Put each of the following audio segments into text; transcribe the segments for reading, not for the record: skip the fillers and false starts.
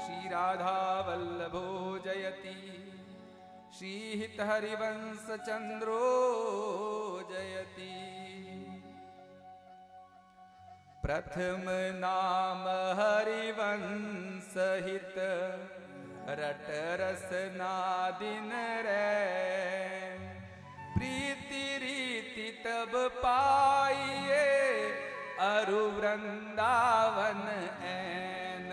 श्री राधा वल्लभो जयति, श्रीहित हरिवंश चंद्रो जयति। प्रथम नाम हरिवंश हित, रट रसना दिन रे। प्रीति रीति तब पाइए, अरु वृंदावन ऐन।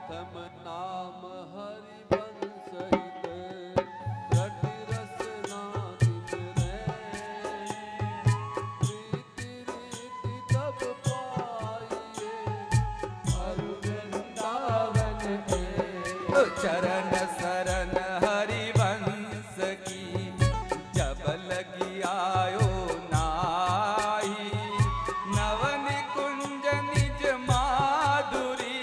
प्रथम नाम हरिवंश हित, रट रसना दिन रे। प्रीति रीति तब पाइए, अरु वृंदावन ऐन। चरण शरण हरिवंश की, जब लगी आयो नाई। नवन कुंज निज माधुरी,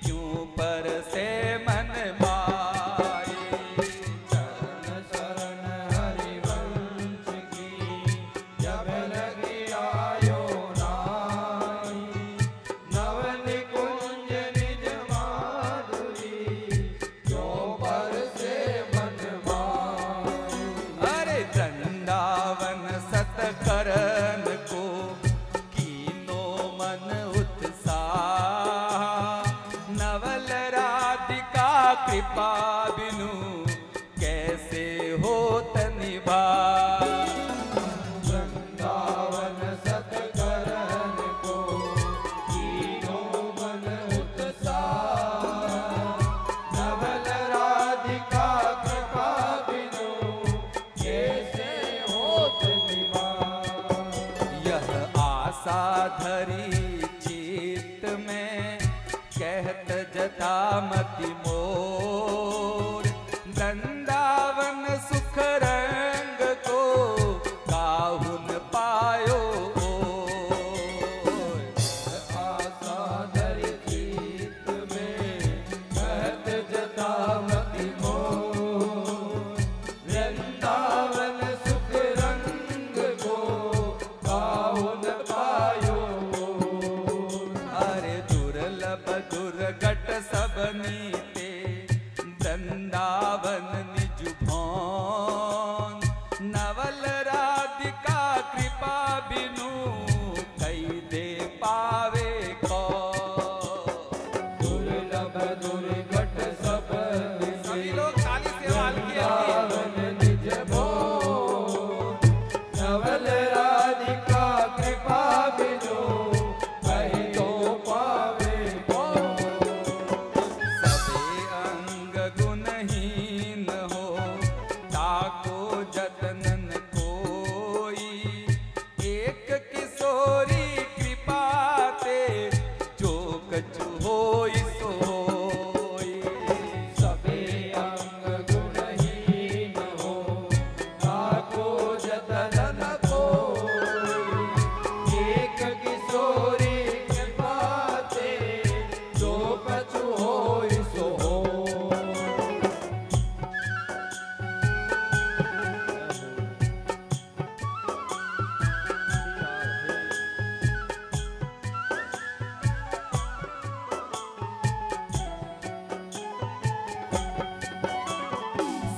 क्यों पर से मन माई। चरण शरण हरिवंश की, जब लगी आयो नाई। नवन कुंज निज माधुरी, क्यों पर से मन माई। अरे वृंदावन सतकरन को, कीनो मन उत्साह। नवल राधिका कृपा बिनु, कैसे होत निभा। वृंदावन सतकरन को, कीनो मन उत्साह। नवल राधिका कृपा बिनु, कैसे होत निभा। यह आशा धरी चित्त में, कहत जटामति मोर। वृंदावन सुख रंग को, काहुन पायो ओर। आशा धरि चित्त में, कहत जटामति मोर। वृंदावन सुख रंग को, काहुन पायो। अरे दुर्लभ दुर्घट सब नीते, वृंदावन निज भवन। नवल राधिका कृपा बिनु, कई दे पावे कौन। दुर्लभ दुर्घट सब सभी लोग ताली से वाल किया। वृंदावन निज भोग। नवल राधिका कृपा बिनु, कहीं तो पावे कौन। सबे अंग गुणहीन हो, ताको जतनन कोई। एक किशोरी कृपा ते, जो कछु होई सो होई। सबे अंग गुणहीन हो, ताको जतन न कोई। एक किशोरी कृपा ते, जो कछु होई सो होई।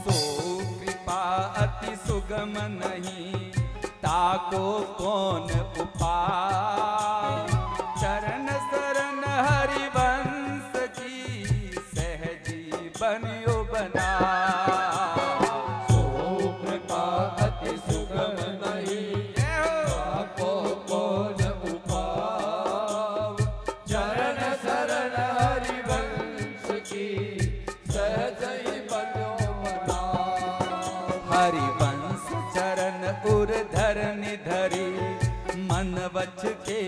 सो कृपा अति सुगम नहीं, ताको कौन उपाय। चरण शरण हरिवंश की, सहजी बनियो बना। सो कृपा अति सुगम नहीं, ताको कौन उपाय। चरण शरण हरिवंश की, सहज ही बनो मना। हरिवंश चरण उर धर निधरी, मन वच के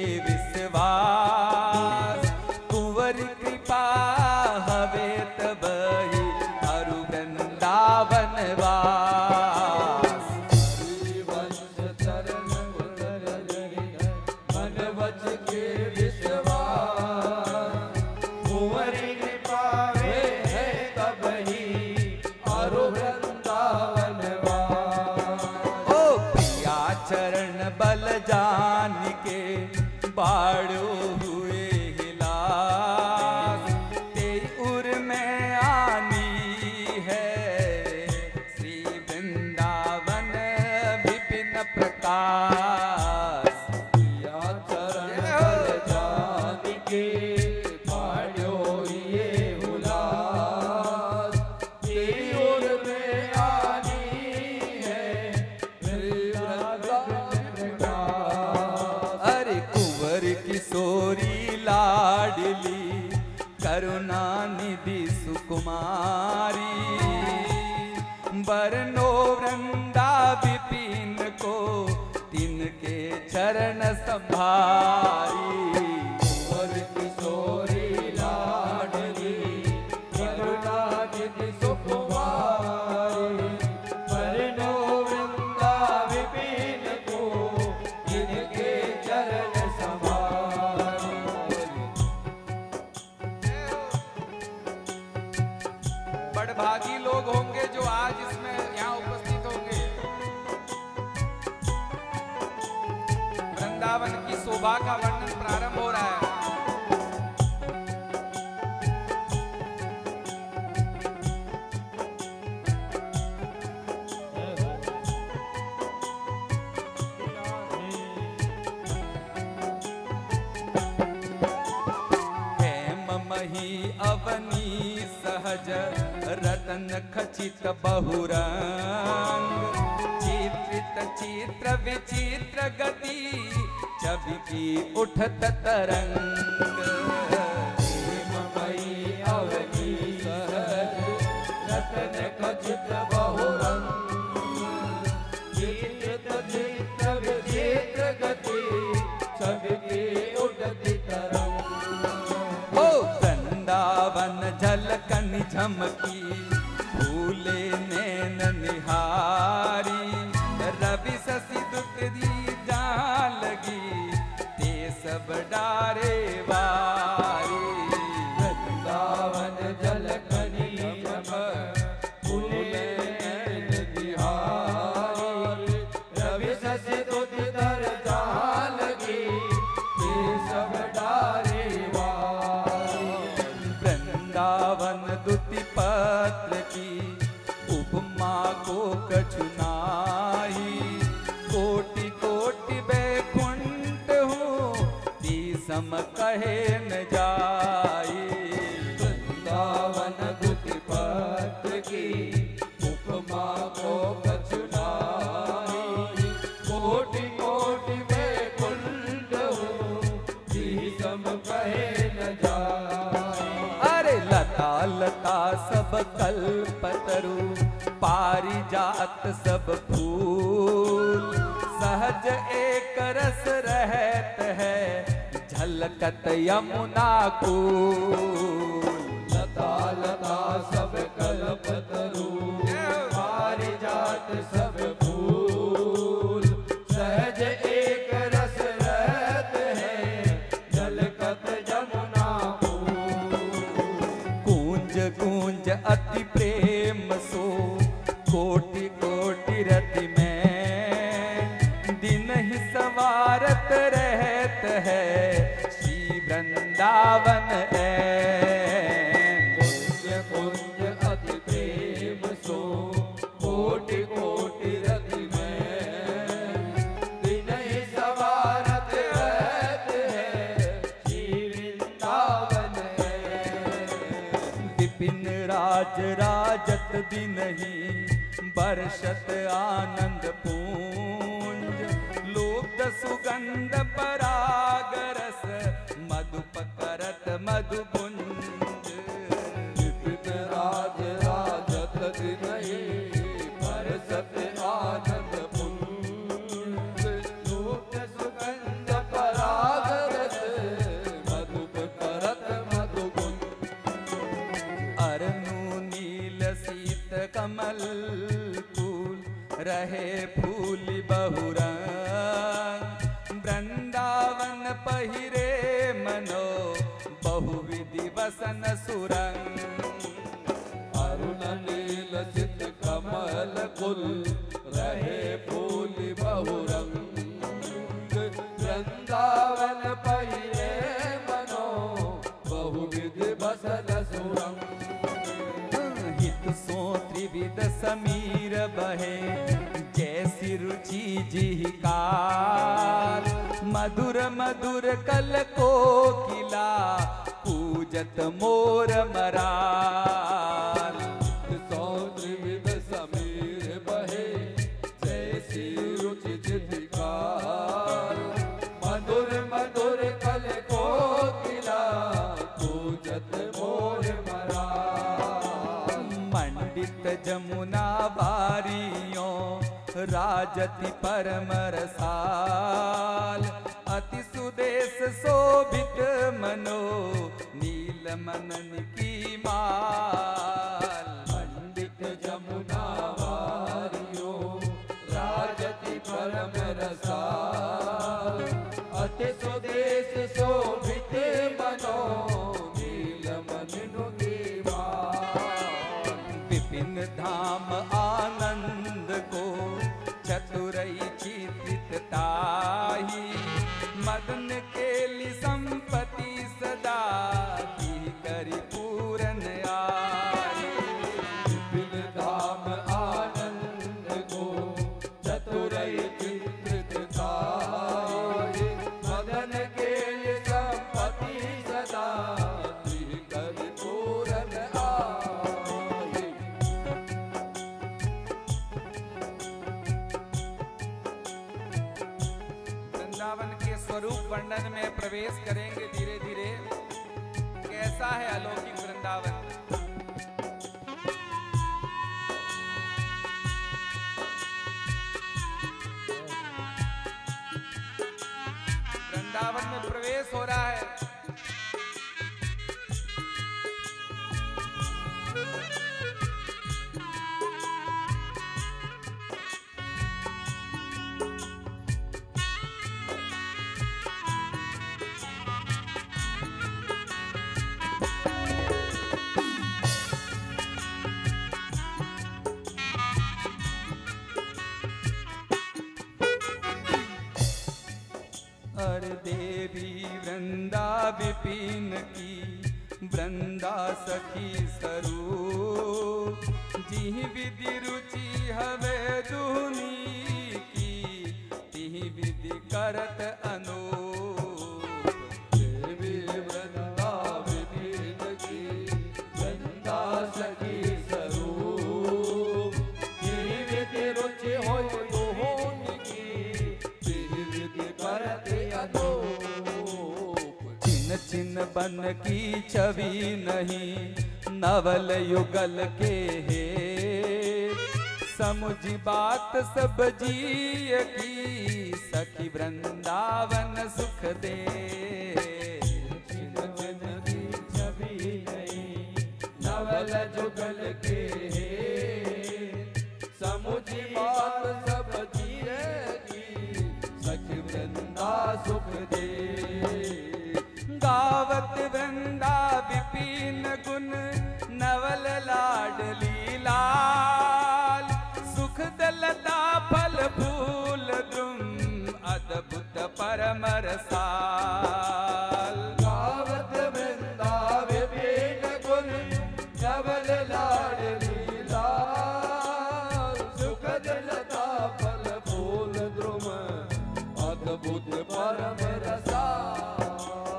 लाडली करुणा निधि सुकुमारी, बरनो वृंदा विपिन को तिनके चरण संभारी। वर किशोरी लाडली करुणा निधि सुकुमारी, बरनो वृंदा विपिन को तिनके चरण संभारी। बड़भागी लोग होंगे जो आज इसमें यहाँ उपस्थित होंगे। वृंदावन की शोभा का वर्णन प्रारंभ हो रहा है। हेम मही अवनी सहज रतन खचित बहुरंग, चित्रित चित्र विचित्र गति चबकी उठत तरंग। हेममयी अवनी सहज रतन खचित बहुरंग, चित्रित चित्र विचित्र गति चबकी उठती तरंग। ओ वृंदावन झलकन झमकी फूले नैन निहारी, रवि शशि दुख दी जहाँ लगी ते सब डारे वारी। वृंदावन झलकनी झमक फूले नैन निहारी, रवि शशि दुख दर जहाँ लगी ते सब डारे वारी। वृंदावन दुति पत्र की उपमा को कछु नाही, कोटि कोटि बैकुंठ हूँ ती सम कहे न जाई। वृंदावन दुति पत्र की उपमा को कछु नाही, कोटि कोटि बैकुंठ हूँ ती सम कहे न जाई। अरे लता लता सब कल्पतरु पारिजात सब फूल, सहज एक रस रहत है झलकत यमुना कूल। लता लता सब कल्पतरु पारिजात सब फूल, सहज एक रस रहत है झलकत यमुना कूल। गूंज गूंज अति प्रेम सो कोटि कोटि रति में, दिन ही सवारत रहत है श्री वृंदावन कुंज कुंज अति प्रेम सो कोटि कोटि रति में, दिन ही सवारत रहत है श्री वृंदावन है। विपिन राज राजत दिन ही बरसत आनंद पूंज, लोक सुगंध पराग रस मधुप करत मधुकुंज। विपिन राज राजत दिन ही बरसत आनंद पुंज, लोक सुगंध पराग रस मधुप करत मधुकुंज। अरनु नील सीत कमल फूल रहे फूल बहुरंग, वृंदावन पहिरे मनो बहुविधि वसन सुरंग। अरुण नील सित कमल कुल रहे फूल बहुरंग, वृंदावन पहिरे मनो बहुविधि वसन सुरंग। हित सो त्रिविध समीर बहे जैसी रुचि जिहिकार, मधुर मधुर कल को किला पूजत मोर मरार। सौ त्रिविध समीर बहे जैसी रुचि जिहिकार, मधुर मधुर कल को किला जमुना बारियों राजति परम रसाल। अति सुदेश शोभित मनो नील मनन की माल। पंडित जमुना वारियों राजति परम रसाल। अति सुदेश शोभित मनो नील मननु की माल। विपिन धाम आनंद को चतुरई चित्रित ताही। मदन केली संपत्ति सदा की करी पूरन आई। विपिन धाम आनंद को चतुरई चित्रित ताही। मदन केली संपत्ति सदा की करी पूरन आई। वृंदावन के स्वरूप वर्णन में प्रवेश करेंगे धीरे धीरे। कैसा है अलौकिक वृंदावन। वृंदावन में प्रवेश हो रहा है। अर देवी वृंदा विपिन की वृंदा सखी स्वरूप। जिहि विधि रुचि हवे दुनी की तिहि विधि करत अनूप। देवी वृंदा विपिन की वृंदा सखी स्वरूप। जिहि विधि रुचि होय दुहोनी की तिहि विधि करत अनूप। छिन छिन बन की छवि नहीं नवल युगल के हे। समुझी बात सब जिय की सखी वृंदावन सुख दे। छिन छिन की छवि नहीं नवल जुगल के हे। समुझी बात सब जिए की सखी वृंदा सुख दे। गावत वृंदा विपिन गुण नवल लाडली लाल। सुख दलता फल फूल द्रुम अद्भुत परम रसाल। गावत वृंदा विपिन गुण नवल लाडली लाल। सुख दलता फल फूल द्रुम अद्भुत परम रसाल।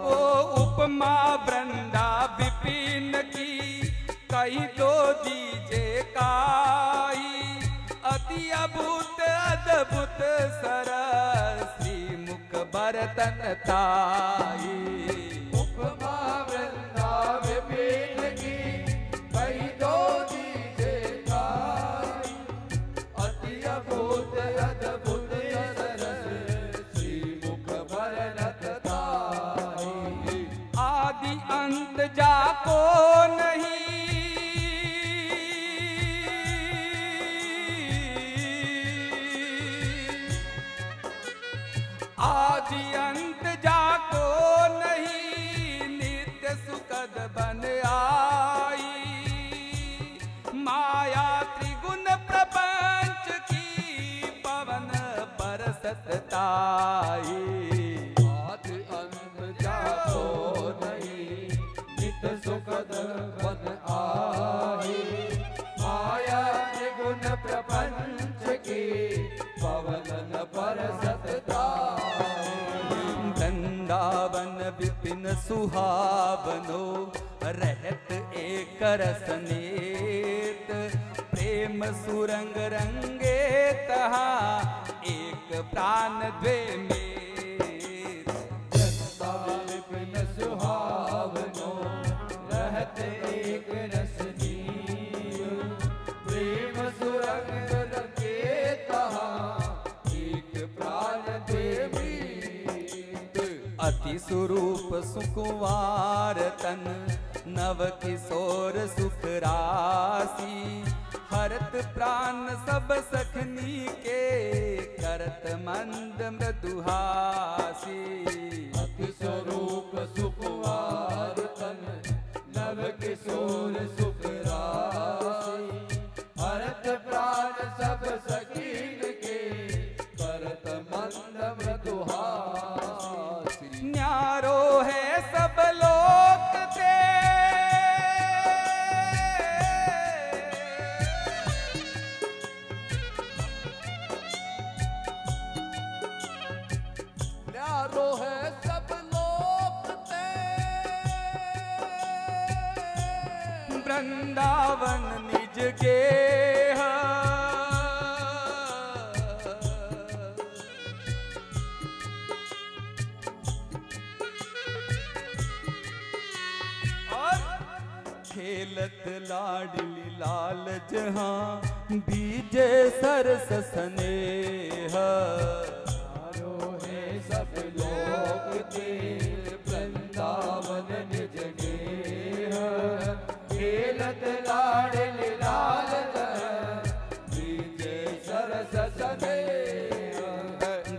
ओ उपमा वृंदा विपिन की कही तो दीजे काई। अति अभूत अद्भुत सरस श्री मुख बरतन ताई। उपमा वृंदा विपिन की कही दो दीजे काई। अति अभूत अद्भुत सरस श्री मुख बरनत ताई। आदि अंत जाको नहीं आदि अंत जाको नहीं नित्य सुखद बन आई। माया त्रिगुण प्रपंच की पवन बरसत ताई। आदि अंत जाको नहीं नित सुखद बन आई। माया त्रिगुण प्रपंच की पवन बरसत ताई। वृंदावन विपिन सुहावनो रहत एक रसनेत। प्रेम सुरंग रंगे तहा एक प्राण द्वे में। विपिन सुहावनो रहत एक रसनीय। प्रेम स्वरूप सुकुवार तन, नव किशोर सुख राशि, हरत प्राण सब सखनी के, करत मंद मृदुहासी। अति स्वरूप सुकुवार तन, नव किशोर सुख राशि, हरत प्राण सब सखीन के, करत मंद मृदुहासी। न्यारो है सब लोक ते, न्यारो है सब लोक ते, वृंदावन निज गेह, खेलत लाडली लाल जहां, बीजे सरस स्नेह। न्यारो है सब लोक ते, वृंदावन निज गेह, खेलत लाडल लाल बीजे सरस स्नेह।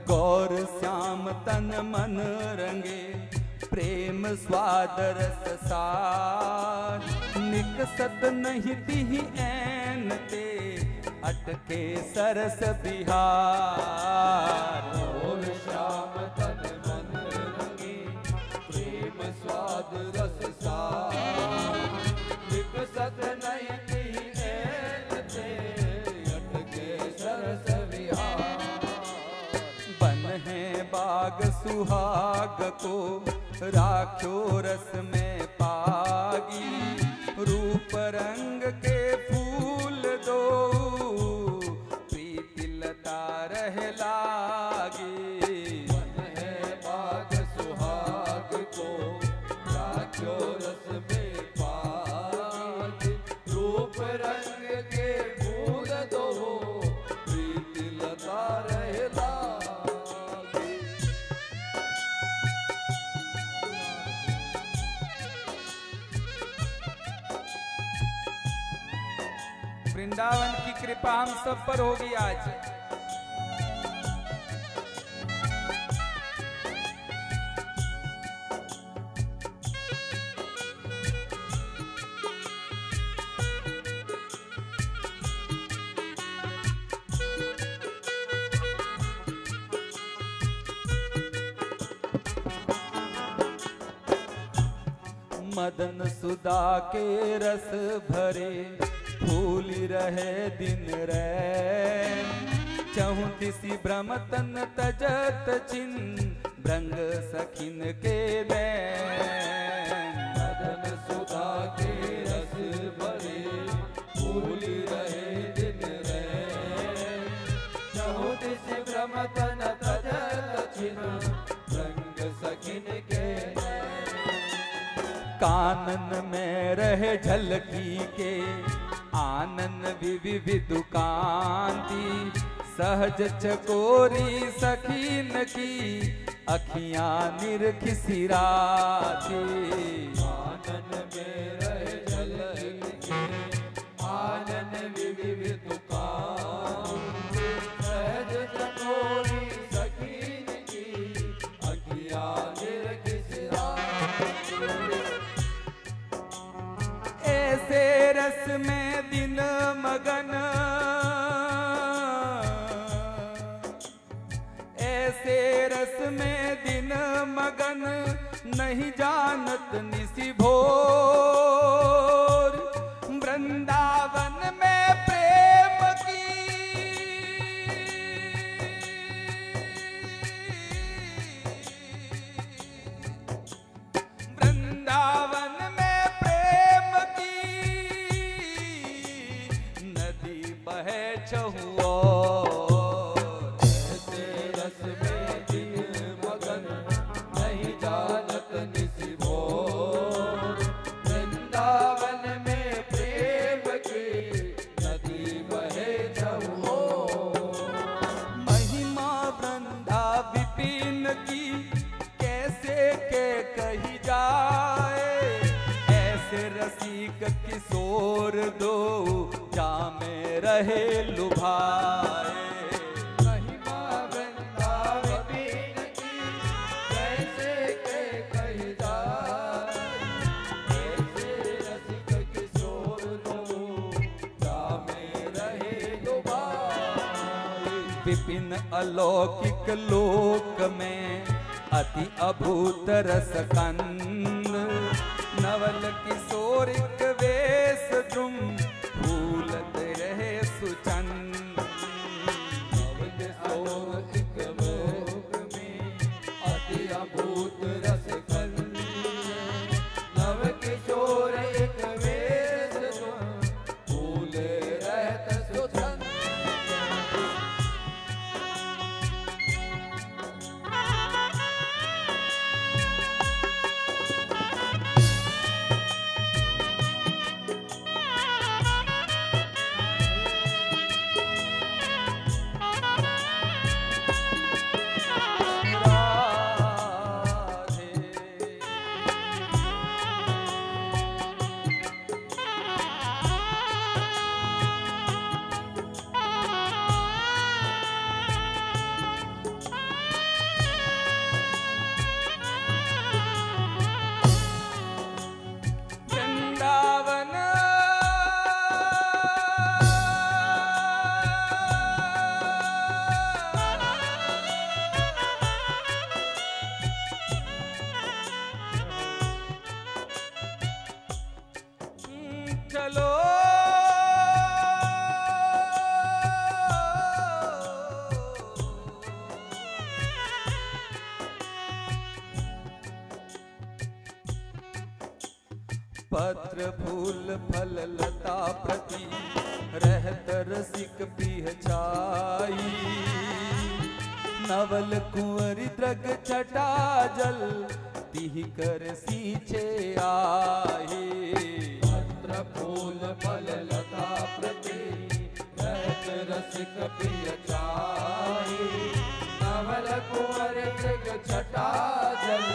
गौर श्याम तन मन रंगे, प्रेम स्वाद रस सार, निकसत नहीं तिहि ऐन ते, अटके सरस बिहार। और श्याम तन मन रंगे, प्रेम स्वाद रस सार, निकसत नहीं तिहि ऐन ते, अटके सरस विहार। बन है बाग सुहाग को, राख्यो रस में पागी, रूप रंग के फूल दो, प्रीति लता रह लागी। मन है बाग सुहाग को, राख्यो रस में पागी, रूप रंग के फूल दो, प्रीति लता रह लागी। वृंदावन की कृपा हम सब पर होगी आज। मदन सुधा के रस भरे, फूल रहे दिन रैन, चहु दिसि भ्रमतन तजत चिन, भृंग सखिन के दैन। मदन सुधा के रस भरे, फूल रहे दिन रैन, चहु दिसि भ्रमतन तजत चिन, भृंग सखिन के नैन। कानन में रहे झलकी के, आनंद विविध कांति, सहज चकोरी सखीन की, अखियां निरखिसिराती। आनंद में रहे झलकी, आनंद विविध कांति, सहज चकोरी सखीन की, अखियां निरखिसिराती। ऐसे रस में दिन मगन, ऐसे रस में दिन मगन, नहीं जानत निशि भोर, वृंदावन में प्रेम की, वृंदावन में प्रेम की, नदी बहे चहु ओर। ऐसे रस में दिन मगन, नहीं जानत निशि भोर, रसिक किशोर दो जामे रहे लुभाए। महिमा वृंदावन की कैसे के कही जाए, ऐसे रसिक किशोर दो जामे रहे लुभाए। विपिन अलौकिक लोक में अति अभूत रस कंद, नवल किशोरिक वेश द्रुम फूलत रहे सुचंद। नवल किशोरिक लोक में अति अभूत रस कंद, नव किशोरिक वेश द्रुम फूल रहत सुचंद। वृंदावन चलो पत्र फूल फल लता प्रति रहत रसिक प्रिय छाई। नवल कुंवरी द्रग छटा जल तिहि कर सींचे आए। पत्र फूल फल लता प्रति रहत रसिक प्रिय छाई। नवल कुंवर मृग छटा जल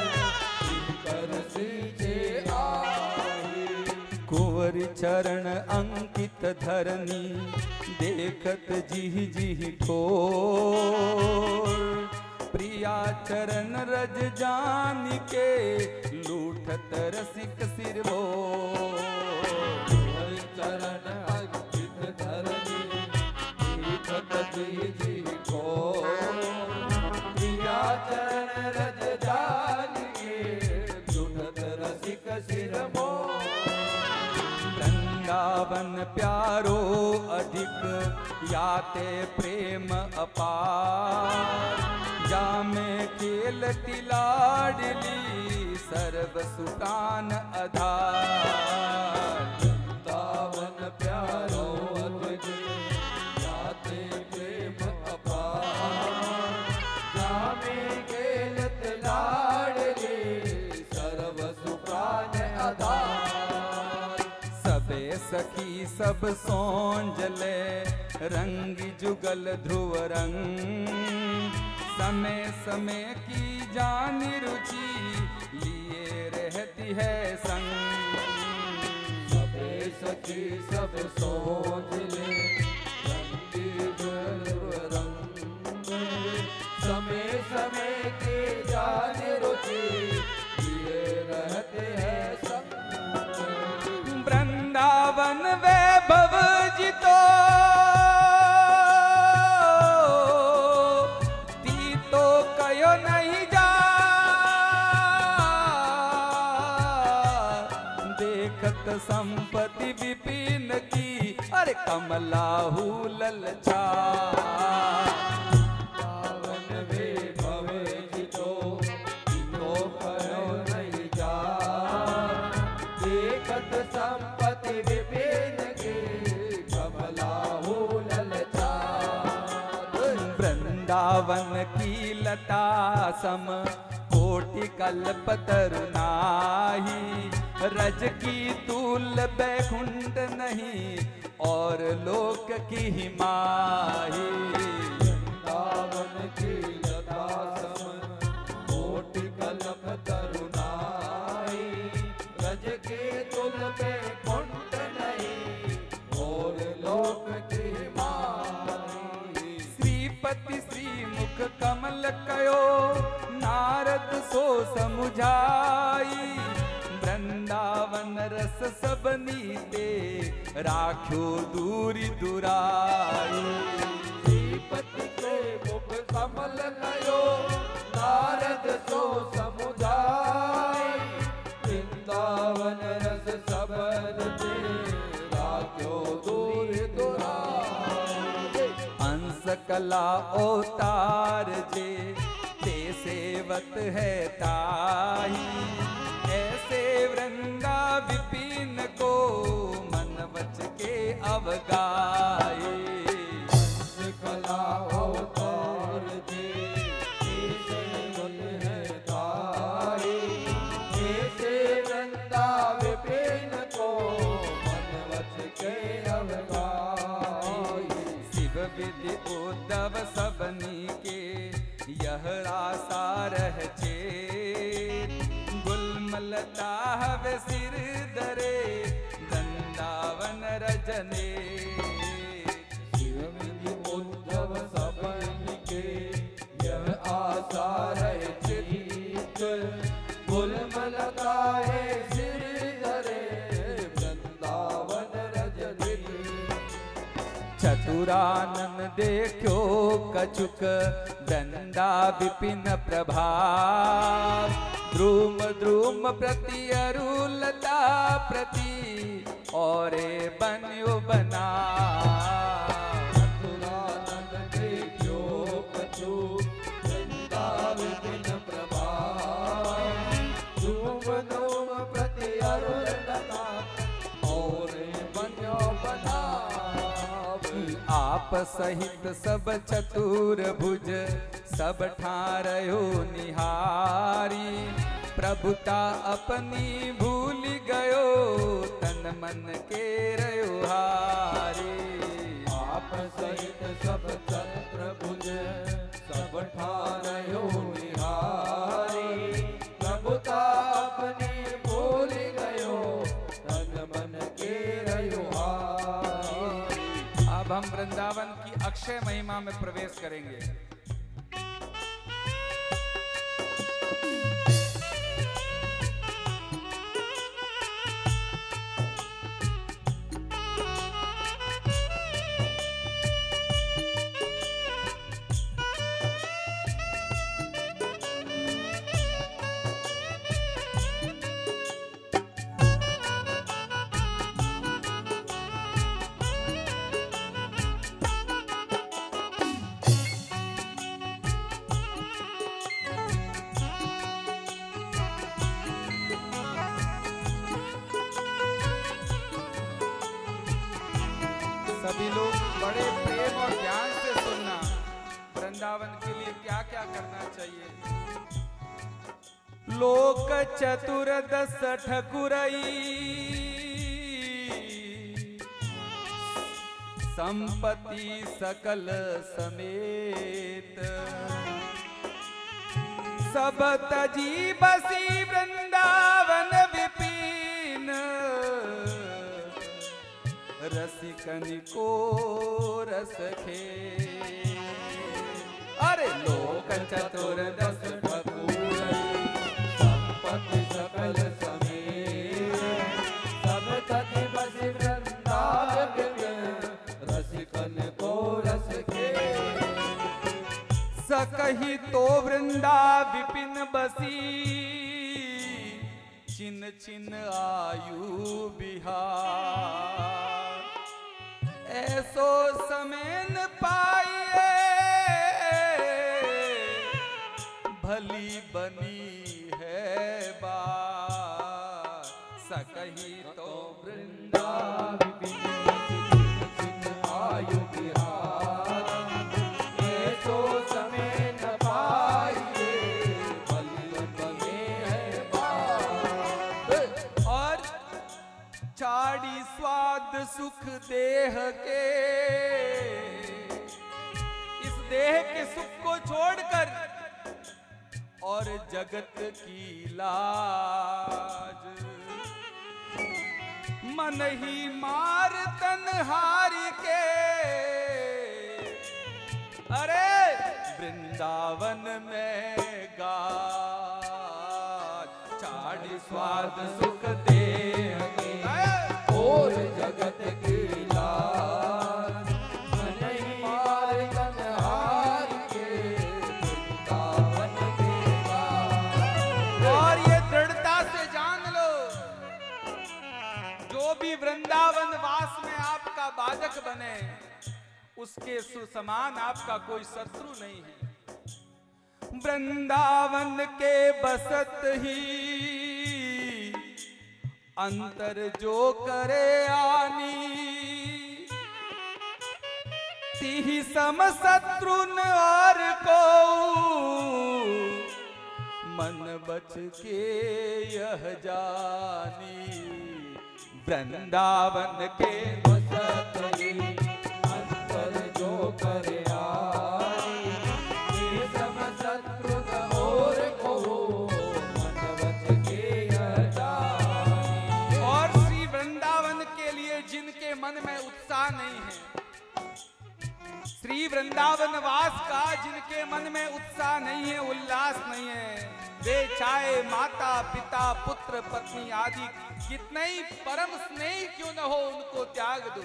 कर सींचे आए। कुंवरी चरण अंकित धरनी देखत जिह जिह ठोर। प्रिया चरण रज जान के लूठत रसिक सिरवो। चरण अंकित धरनी देखत जिह जिह ठोर। प्रिया चरण रज जान के लूठत रसिक सिरमो। वृंदावन प्यारो अधिक याते प्रेम अपार। जामे खेलती लाडली सर्व सुकान आधार। वृंदावन प्यारो अधिक याते प्रेम अपार। जामे खेलत लाडली सर्व सुकान आधार। सबे सखी सब सोंजले रंगी जुगल ध्रुव रंग। समय समय की जानी रुचि लिए रहती है संग। सबे सखी सब सोच ले रंगी जुगल रंग। समय समय की जानी रुचि लिए रहते हैं संग। वृंदावन वैभव जितो तीतो कयो नहीं जा। देखत संपत्ति विपिन की अरे कमलाहू ललचा। वृंदावन वैभव जितो तीतो कयो नहीं जा। देखत संपत्ति विपिन की कमलाहू ललचा। वृंदावन की लता सम कोटि कल्प तरुनाही। रज की तूल बैकुंठ नहीं और लोक की ही माही। वृंदावन की लता सम कोटि कल्प तरुनाई। रज के तुल पे कुंठ नहीं और लोक की माई। श्रीपति श्रीमुख कमल कयो नारद सो समुझाई। वृंदावन रस सब नीते राख्यो दूरी दुराई। श्रीपति के मुख कमल कयो नारद सो समुझाई। वृंदावन रस सब नीते राख्यो दूरी दुराई। अंश कला अवतार जे ते सेवत है ताही। ऐसे वृंदा विपिन को मन वच के अवगाए। अंश कला अवतार जे ते सेवत है ताही। ऐसे वृंदा विपिन को मन वच के अवगाए। शिव विधि उद्धव सबनी के यह आशा रह चे। गुलमलता हवे सिर दरे वृंदावन रजने। शिव विधि उद्धव सबनी के यह आशा रहे चित। गुलमलता है सिर धरे वृंदावन रजनी। चतुरानन देखो कछुक वृंदा विपिन प्रभाव। द्रुम द्रुम प्रति अरुलता प्रति औरे बन्यो बना। चतुरानन देखो कछुक वृंदा विपिन प्रभाव। द्रुम द्रुम प्रति अरुलता और बन्यो बना। आप सहित सब चतुर भुज सब ठारयो निहारी। प्रभुता अपनी भूल गयो तन मन के रयो हारी। आप सहित सब चतुर भुज सब ठारयो निहारी। प्रभुता अपनी भूल गयो तन मन के रयो हारी। अब हम वृंदावन की अक्षय महिमा में प्रवेश करेंगे। सभी लोग बड़े प्रेम और ध्यान से सुनना। वृंदावन के लिए क्या क्या करना चाहिए। लोक चतुर्दश ठकुरई संपत्ति सकल समेत। सब तजी बसी वृंदावन विपिन। रसिकन को रस खे। अरे लोक चतुर्दश ठकुरई संपत्ति सकल समेत। सब तजी बसी वृंदावन विपिन। रसिकन को रस खे। सकही तो वृंदा विपिन बसी। छिन छिन आयु बिहार। ऐसो समय न पाइए भली बनी है बात। सकही तो वृंदा विपिन आयु बिहार। ऐसो समय न पाइए भली बनी है बात। और छाड़ी स्वाद सुख देह के। इस देह के सुख को छोड़कर और जगत की लाज। मन ही मार तन हारी के, अरे वृंदावन में गा चाड़ी स्वाद सुख देंगे और जगत की लाज। मन ही मार तन हार के वृंदावन में गा। और ये दृढ़ता से जान लो, जो भी वृंदावन वास में आपका बाधक बने, उसके सुसमान आपका कोई शत्रु नहीं है। वृंदावन के बसत ही अंतर जो करे आनी, तिहि सम शत्रुन और को मन बच के यह जानी। वृंदावन के बसत ही अंतर जो करे आनी, तिहि सम शत्रुन और को मन बच के यह जानी। और श्री वृंदावन के लिए जिनके मन में उत्साह नहीं है, श्री वृंदावन वास का जिनके मन में उत्साह नहीं है, उल्लास नहीं है, वे चाहे माता पिता पुत्र पत्नी आदि कितने ही परम स्नेही क्यों न हो, उनको त्याग दो।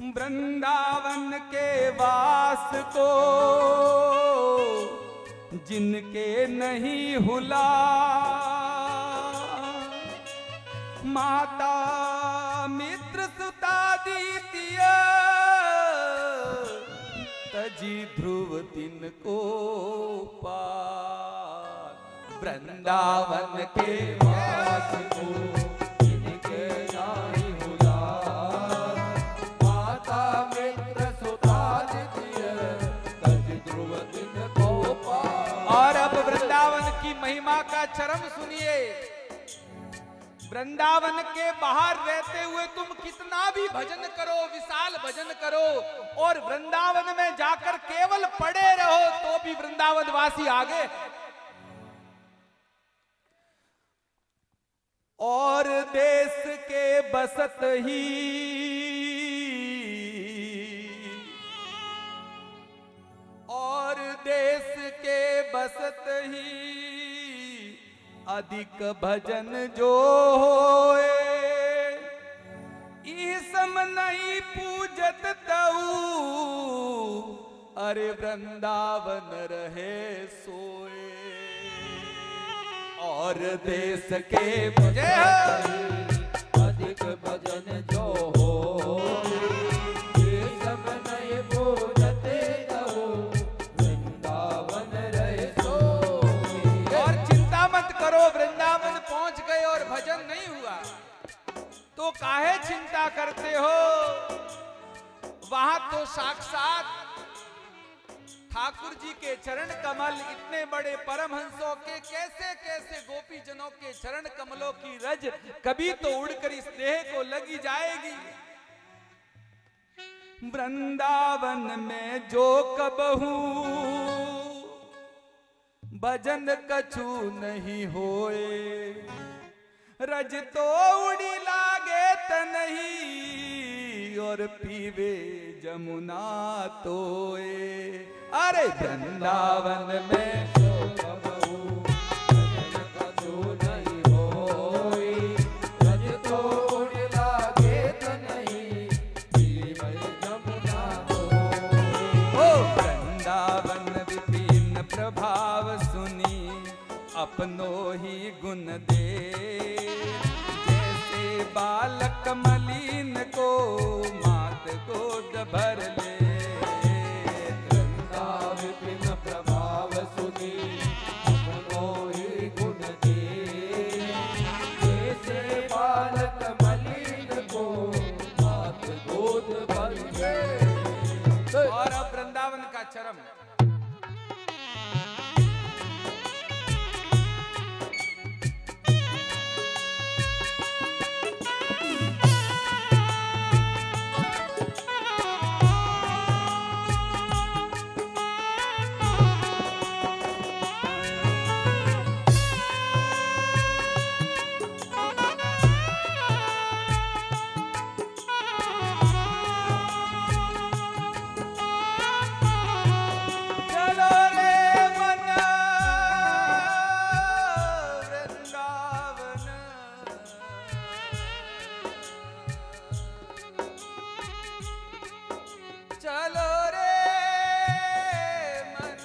वृंदावन के वास को जिनके नहीं हुला, माता मित्र सुता दीतिय तजी ध्रुव तिनको पार। वृंदावन के वास को जिनके नाही हुलार, माता मित्र सुता दीतिय तज ध्रुव तिनको पार। और अब वृंदावन की महिमा का चरम सुनिए। वृंदावन के बाहर रहते हुए तुम कितना भी भजन करो, विशाल भजन करो, और वृंदावन में जाकर केवल पड़े रहो, तो भी वृंदावन वासी आगे। और देश के बसत ही और देश के बसत ही अधिक भजन जो होए, ई सम नहीं पूजत तऊ, अरे वृंदावन रहे सोए। और देश के अधिक भजन जो हो, ये सब नहीं पूजते तऊ, वृंदावन रहे सोए। और चिंता मत करो, वृंदावन पहुंच गए और भजन नहीं हुआ तो काहे चिंता करते हो। वहां तो साक्षात ठाकुर जी के चरण कमल, इतने बड़े परमहंसों के कैसे कैसे गोपी जनों के चरण कमलों की रज कभी तो उड़कर इस देह को लगी जाएगी। वृंदावन में जो कबहू भजन कछु नहीं होए, रज तो उड़ी लागे तनही, और पीवे जमुना तोए। अरे वृंदावन में जो कबहू भजन कछु नहीं होई, रज तो उड़ लागे तनहि, पीवे जमुना तोए। ओ वृंदावन विपिन प्रभाव सुनी, अपनो ही गुण दे, जैसे बालक मलिन को मात गोद भर ले। विपिन प्रभाव सुनी, अपनो ही गुण दे, जैसे बालक मलिन को मात गोद भर ले। और अब वृंदावन का चरम। चलो रे मन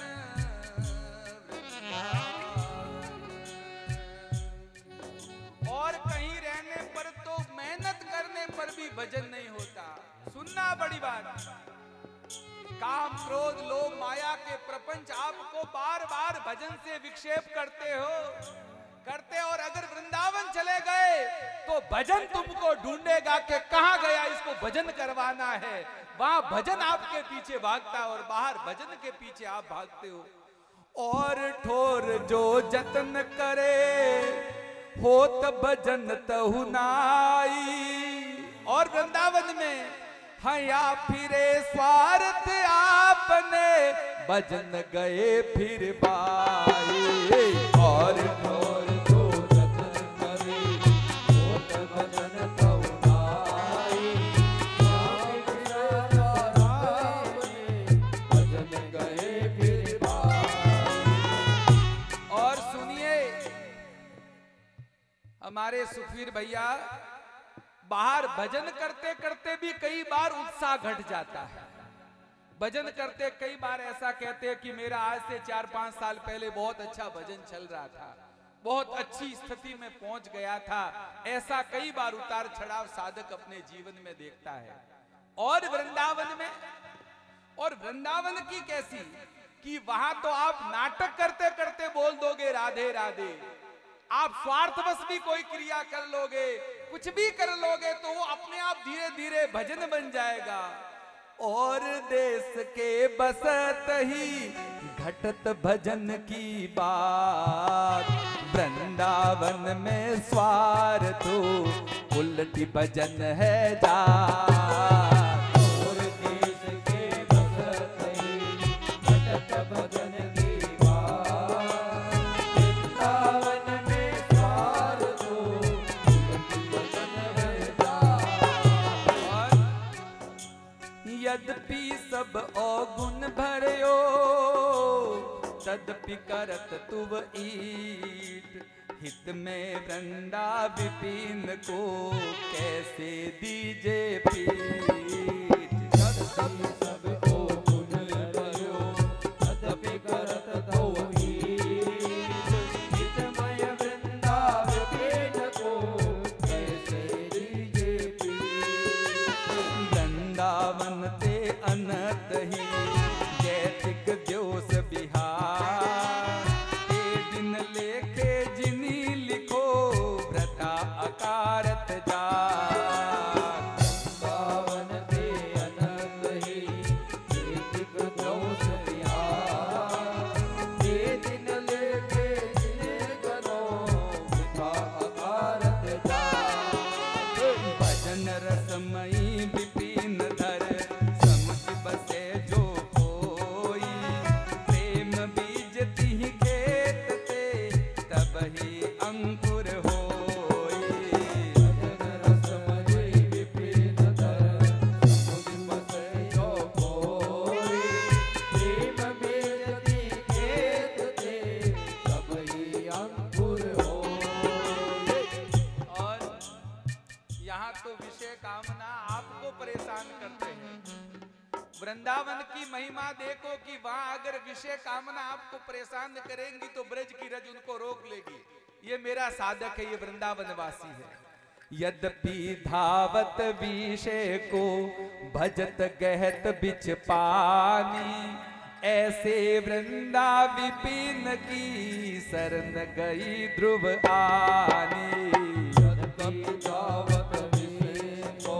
और कहीं रहने पर तो मेहनत करने पर भी भजन नहीं होता। सुनना बड़ी बात। काम क्रोध लोभ माया के प्रपंच आपको बार बार भजन से विक्षेप करते और अगर वृंदावन चले गए तो भजन तुमको ढूंढेगा कि कहां गया, इसको भजन करवाना है। वहां भजन आपके पीछे भागता और बाहर भजन के पीछे आप भागते हो। और ठोर जो जतन करे होत भजन तहु नाई। और वृंदावन में हया फिरे स्वार्थ आपने भजन गए फिर बाई। और और जो जतन करे होत भजन तहु नाई। भजन गए फिर बाई। और सुनिए हमारे सुखवीर भैया, बाहर भजन करते करते भी कई बार उत्साह घट जाता है। भजन करते कई बार ऐसा कहते हैं कि मेरा आज से 4-5 साल पहले बहुत अच्छा भजन चल रहा था, बहुत अच्छी स्थिति में पहुंच गया था। ऐसा कई बार उतार चढ़ाव साधक अपने जीवन में देखता है। और वृंदावन की कैसी कि वहां तो आप नाटक करते करते बोल दोगे राधे राधे। आप स्वार्थवश भी कोई क्रिया कर लोगे, कुछ भी कर लोगे तो वो अपने आप धीरे धीरे भजन बन जाएगा। और देश के बसत ही घटत भजन की बात। वृंदावन में स्वार्थ उल्टी भजन है जात। और देश के बसत ही घटत भजन की बात। वृंदावन में स्वार्थ उल्टी भजन है जात। यद्यपि सब अवगुण भरयो तदपि करत तुव ईट। हित में वृंदा विपिन को कैसे दीजे पीठ। तदपि सब अवगुण भरयो तदपि करत तुव ईट। हितमय वृंदा विपिन को कैसे दीजे पीठ। वृंदावन ते अनत ही जैतिक द्योस बिहार। ते दिन लेखे जिनी लिखो व्रता अकारत जात। वृंदावन ते अनंत ही जैतिक द्योस बिहार। ते दिन लेखे जिने करो वृथा अकारत जात। भजन रसमयी विपिन धर समुझ बसे जो कोई। प्रेम बीज तिहि खेत ते तब ही अंकुर होई। भजन रसमयी विपिन धर समुझ बसे जो कोई। प्रेम बीजति खेत ते तब ही अंकुर होई। और यहाँ तो विषय कामना आपको परेशान करते हैं। वृंदावन की महिमा देखो कि वहां अगर विषय कामना आपको परेशान करेंगी तो ब्रज की रज उनको रोक लेगी। ये मेरा साधक है, ये वृंदावन वासी है। यद्यपि धावत विषय को भजत गहत बिच पानी। ऐसे वृंदा विपिन की शरण गई ध्रुव आनी। यद्यपि धावत विषय को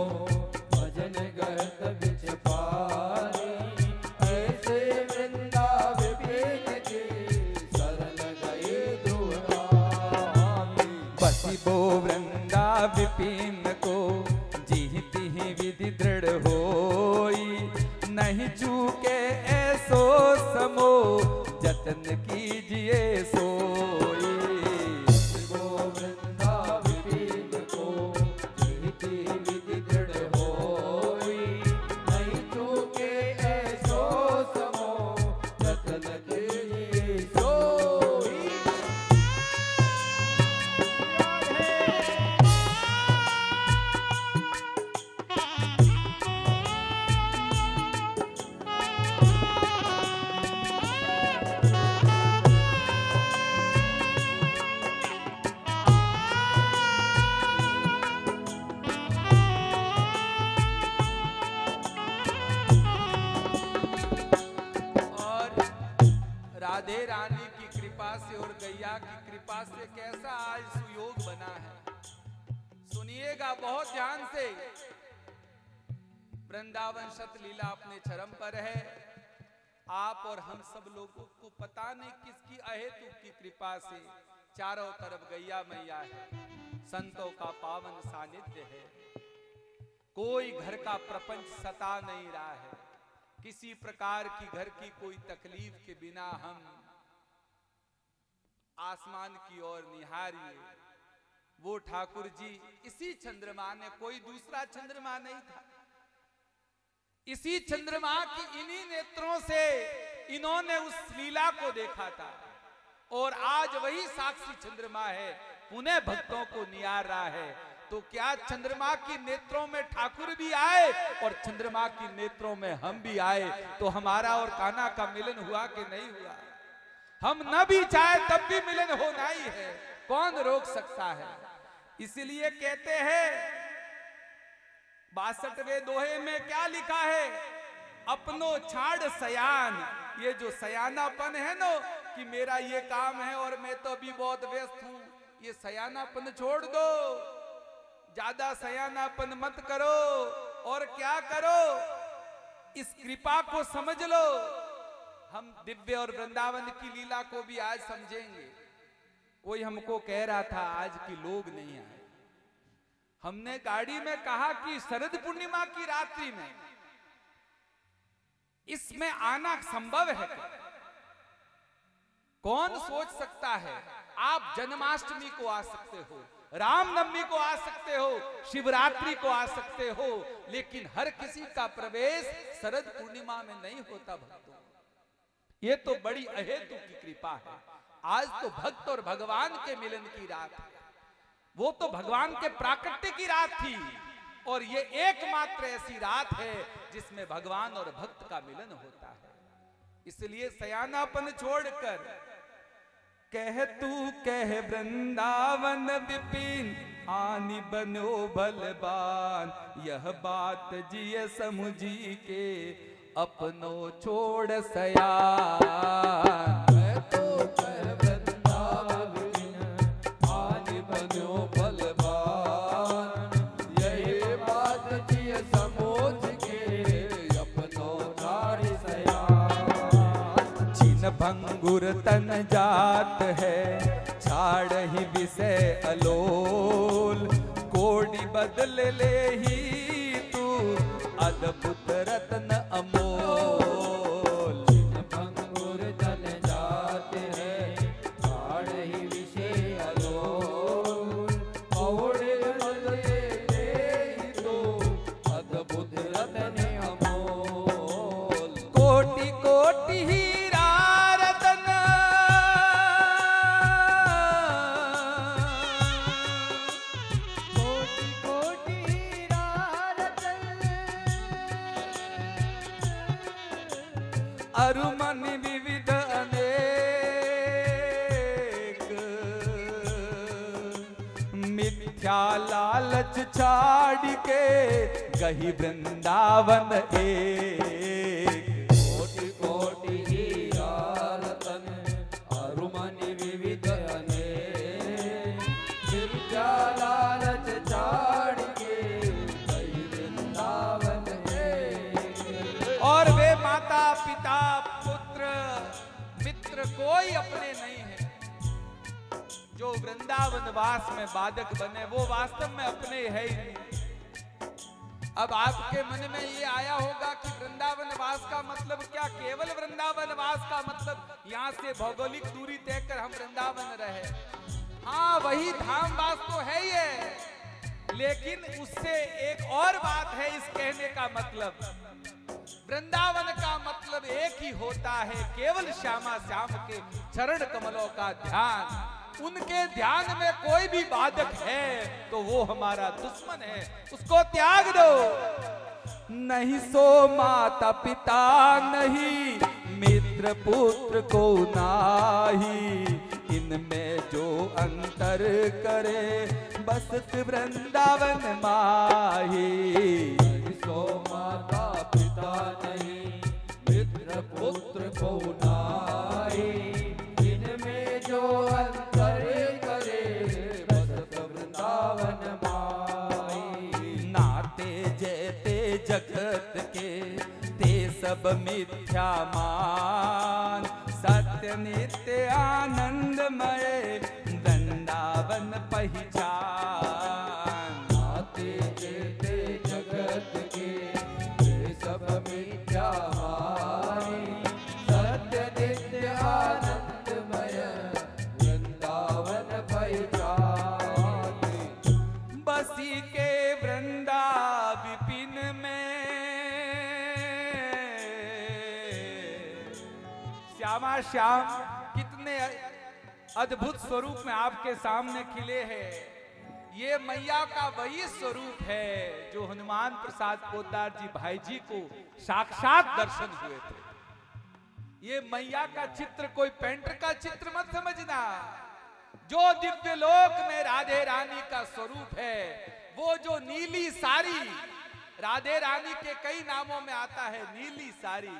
भजन गहत बिच पानी। ऐसे वृंदा विपिन की शरण गए ध्रुव आनी। बसी बो वृंदा विपिन को जीती ही विधि दृढ़ होई। नहीं चूके ऐसो समो जतन कीजिए सोई। वृंदा विपिन को जीती विधि दृढ़ होई। नहीं चूके ऐसो समो जतन कीजिए सोई। राधे रानी की कृपा से और गैया की कृपा से कैसा आज सुयोग बना है। सुनिएगा बहुत ध्यान से। वृंदावन शतलीला अपने चरम पर है। आप और हम सब लोगों को पता नहीं किसकी अहेतु की कृपा से चारों तरफ गैया मैया है, संतों का पावन सानिध्य है। कोई घर का प्रपंच सता नहीं रहा है। किसी प्रकार की घर की कोई तकलीफ के बिना हम आसमान की ओर निहारिए। वो ठाकुर जी इसी चंद्रमा ने, कोई दूसरा चंद्रमा नहीं था, इसी चंद्रमा की इन्हीं नेत्रों से इन्होंने उस लीला को देखा था और आज वही साक्षी चंद्रमा है, पुनः भक्तों को निहार रहा है। तो क्या चंद्रमा की नेत्रों में ठाकुर भी आए और चंद्रमा की नेत्रों में हम भी आए तो हमारा और कान्हा का मिलन हुआ कि नहीं हुआ? हम न भी चाहे तब भी मिलन होना ही है, कौन रोक सकता है? इसलिए कहते हैं 62वें दोहे में क्या लिखा है, अपनो छाड़ सयान। ये जो सयानापन है ना कि मेरा ये काम है और मैं तो अभी बहुत व्यस्त हूं, ये सयानापन छोड़ दो, ज्यादा सयानापन मत करो और क्या करो, इस कृपा को समझ लो। हम दिव्य और वृंदावन की लीला को भी आज समझेंगे। कोई हमको कह रहा था आज की लोग नहीं आए। हमने गाड़ी में कहा कि शरद पूर्णिमा की रात्रि में इसमें आना संभव है क्या? कौन सोच सकता है? आप जन्माष्टमी को आ सकते हो, रामनवमी को आ सकते हो, शिवरात्रि को आ सकते हो, लेकिन हर किसी का प्रवेश शरद पूर्णिमा में नहीं होता भक्तों। ये तो बड़ी अहेतु की कृपा है। आज तो भक्त और भगवान के मिलन की रात है। वो तो भगवान के प्राकट्य की रात थी और ये एकमात्र ऐसी रात है जिसमें भगवान और भक्त का मिलन होता है। इसलिए सयानापन छोड़कर कह तू कह वृंदावन विपिन आनी बनो बलवान, यह बात जिय समुझी के अपनो छोड़ सयान। कह तू कह वृंदावन विपिन आनी बनो बलवान, यही बात जिय समुझ के अपनो छोड़ सयान। छिन भंगुर तन जात है छाड़ ही विषय अलोल, कोड़ी बदल ले ही तू अद्भुत रत्न अमोल। छिन भंगुर तन जात है छाड़ ही विषय अलोल, कोड़ी बदल ले ही तू अद्भुत रत्न अमोल। कोटि कोटि ही अरुमन विविध अनेक, मिथ्या लालच छाड़ के गही वृंदावन एक। कोटि कोटि हीरा रतन अरुमन विविध अनेक, मिथ्या लालच छाड़ के गई वृंदावन एक। और वे माता पिता पुत्र मित्र कोई अपने नहीं है जो वृंदावन वास में बाधक बने, वो वास्तव में अपने है ही नहीं। अब आपके मन में ये आया होगा कि वृंदावन वास का मतलब क्या? केवल वृंदावन वास का मतलब यहाँ से भौगोलिक दूरी तय कर हम वृंदावन रहे। हाँ, वही धाम वास तो है ही है, लेकिन उससे एक और बात है इस कहने का मतलब। वृंदावन का मतलब एक ही होता है, केवल श्यामा श्याम के चरण कमलों का ध्यान। उनके ध्यान में कोई भी बाधक है तो वो हमारा दुश्मन है, उसको त्याग दो। नहीं सो माता पिता नहीं, मित्र पुत्र को नाही, इनमें जो अंतर करे बसत वृंदावन माही। नहीं सो माता पिता नहीं, मित्र पुत्र को नाही, सब मिथ्या मान, सत्य नित्य आनंदमय वृंदावन पहचान। आते चलते जगत के ये सब मिथ्या मानी, सत्य नित्य आनंदमय वृंदावन पहचानी। बसी के वृंदा विपिन में श्यामा श्याम कितने अद्भुत स्वरूप में आपके सामने खिले हैं। ये मैया का वही स्वरूप है जो हनुमान प्रसाद पोद्दार जी भाई जी को साक्षात दर्शन हुए थे। ये मैया का चित्र कोई पेंटर का चित्र मत समझना। जो दिव्य लोक में राधे रानी का स्वरूप है, वो जो नीली साड़ी, राधे रानी के कई नामों में आता है नीली साड़ी,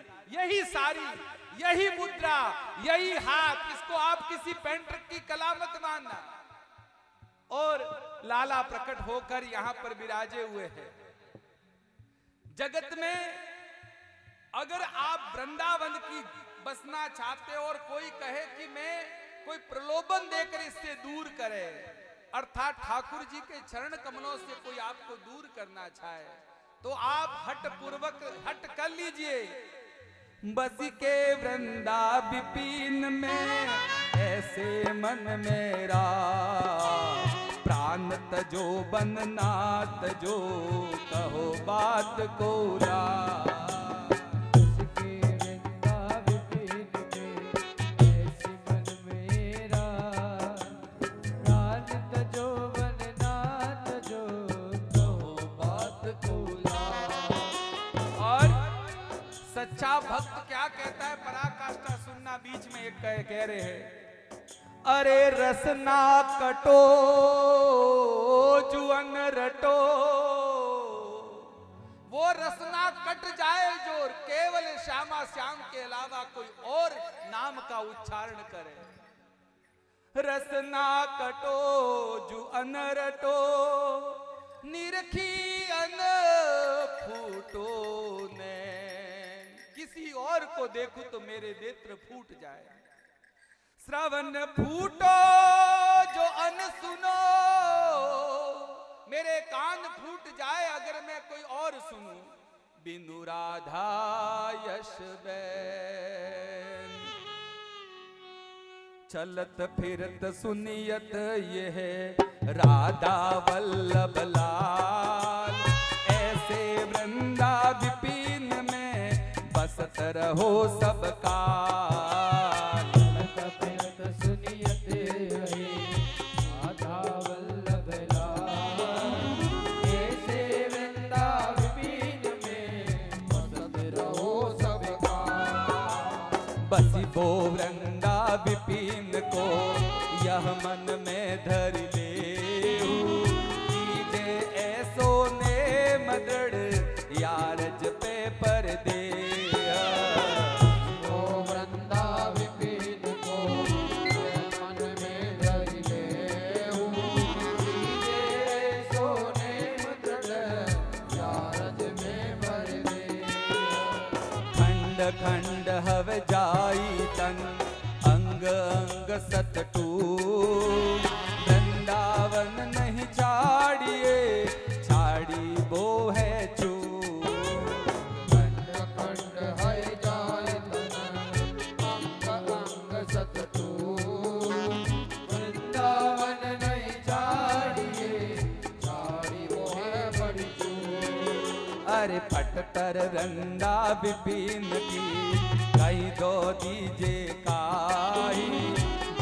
यही मुद्रा, यही हाथ, इसको आप किसी पेंटर की कला मत मानना। और लाला प्रकट होकर यहां पर विराजे हुए हैं। जगत में अगर आप वृंदावन की बसना चाहते हो और कोई कहे कि मैं कोई प्रलोभन देकर इससे दूर करे, अर्थात ठाकुर जी के चरण कमलों से कोई आपको दूर करना चाहे, तो आप हट पूर्वक हट कर लीजिए। बस के वृंदा विपिन में ऐसे मन मेरा, प्राण तजो बन नाथ जो कहो बात को रा। सच्चा भक्त क्या कहता है, पराकाष्ठा सुनना। बीच में एक कह रहे हैं, अरे रसना कटो जुअन रटो। वो रसना कट जाए जो केवल श्यामा श्याम के अलावा कोई और नाम का उच्चारण करे। रसना कटो जुअन रटो, निरखी अन फूटो ने। किसी और को देखूं तो मेरे नेत्र फूट जाए। श्रवण फूटो जो अन सुनो, मेरे कान फूट जाए अगर मैं कोई और सुनूं। बिनु राधा यश बैन, चलत फिरत सुनियत ये है राधा वल्लभ लाल। ऐसे वृंदा विपिन में बसत रहो सबका। चलत फिरत सुनियत है राधा वल्लभ लाल। ऐसे वृंदा विपिन में बसत रहो सबका। बसी वो वृंदा विपिन को यह मन में धर ले, कीजे ऐसो ने मदड़ यारज पे पर दे। वो वृंदा विपिन को यह मन में धर ले, कीजे ऐसो ने मदड़ यारज में पर दे। खंड खंड हव जाई तन, अंग अंग सतटू। वृंदावन नहीं छाड़िए, छाड़ी वो है चू। खंड खंड है जाए तन, अंग अंग सतटू। वृंदावन नहीं छाड़िए, छाड़ी वो है बड़ी चू। अरे पटतर वृंदा विपिन की कही दो दीजे काई।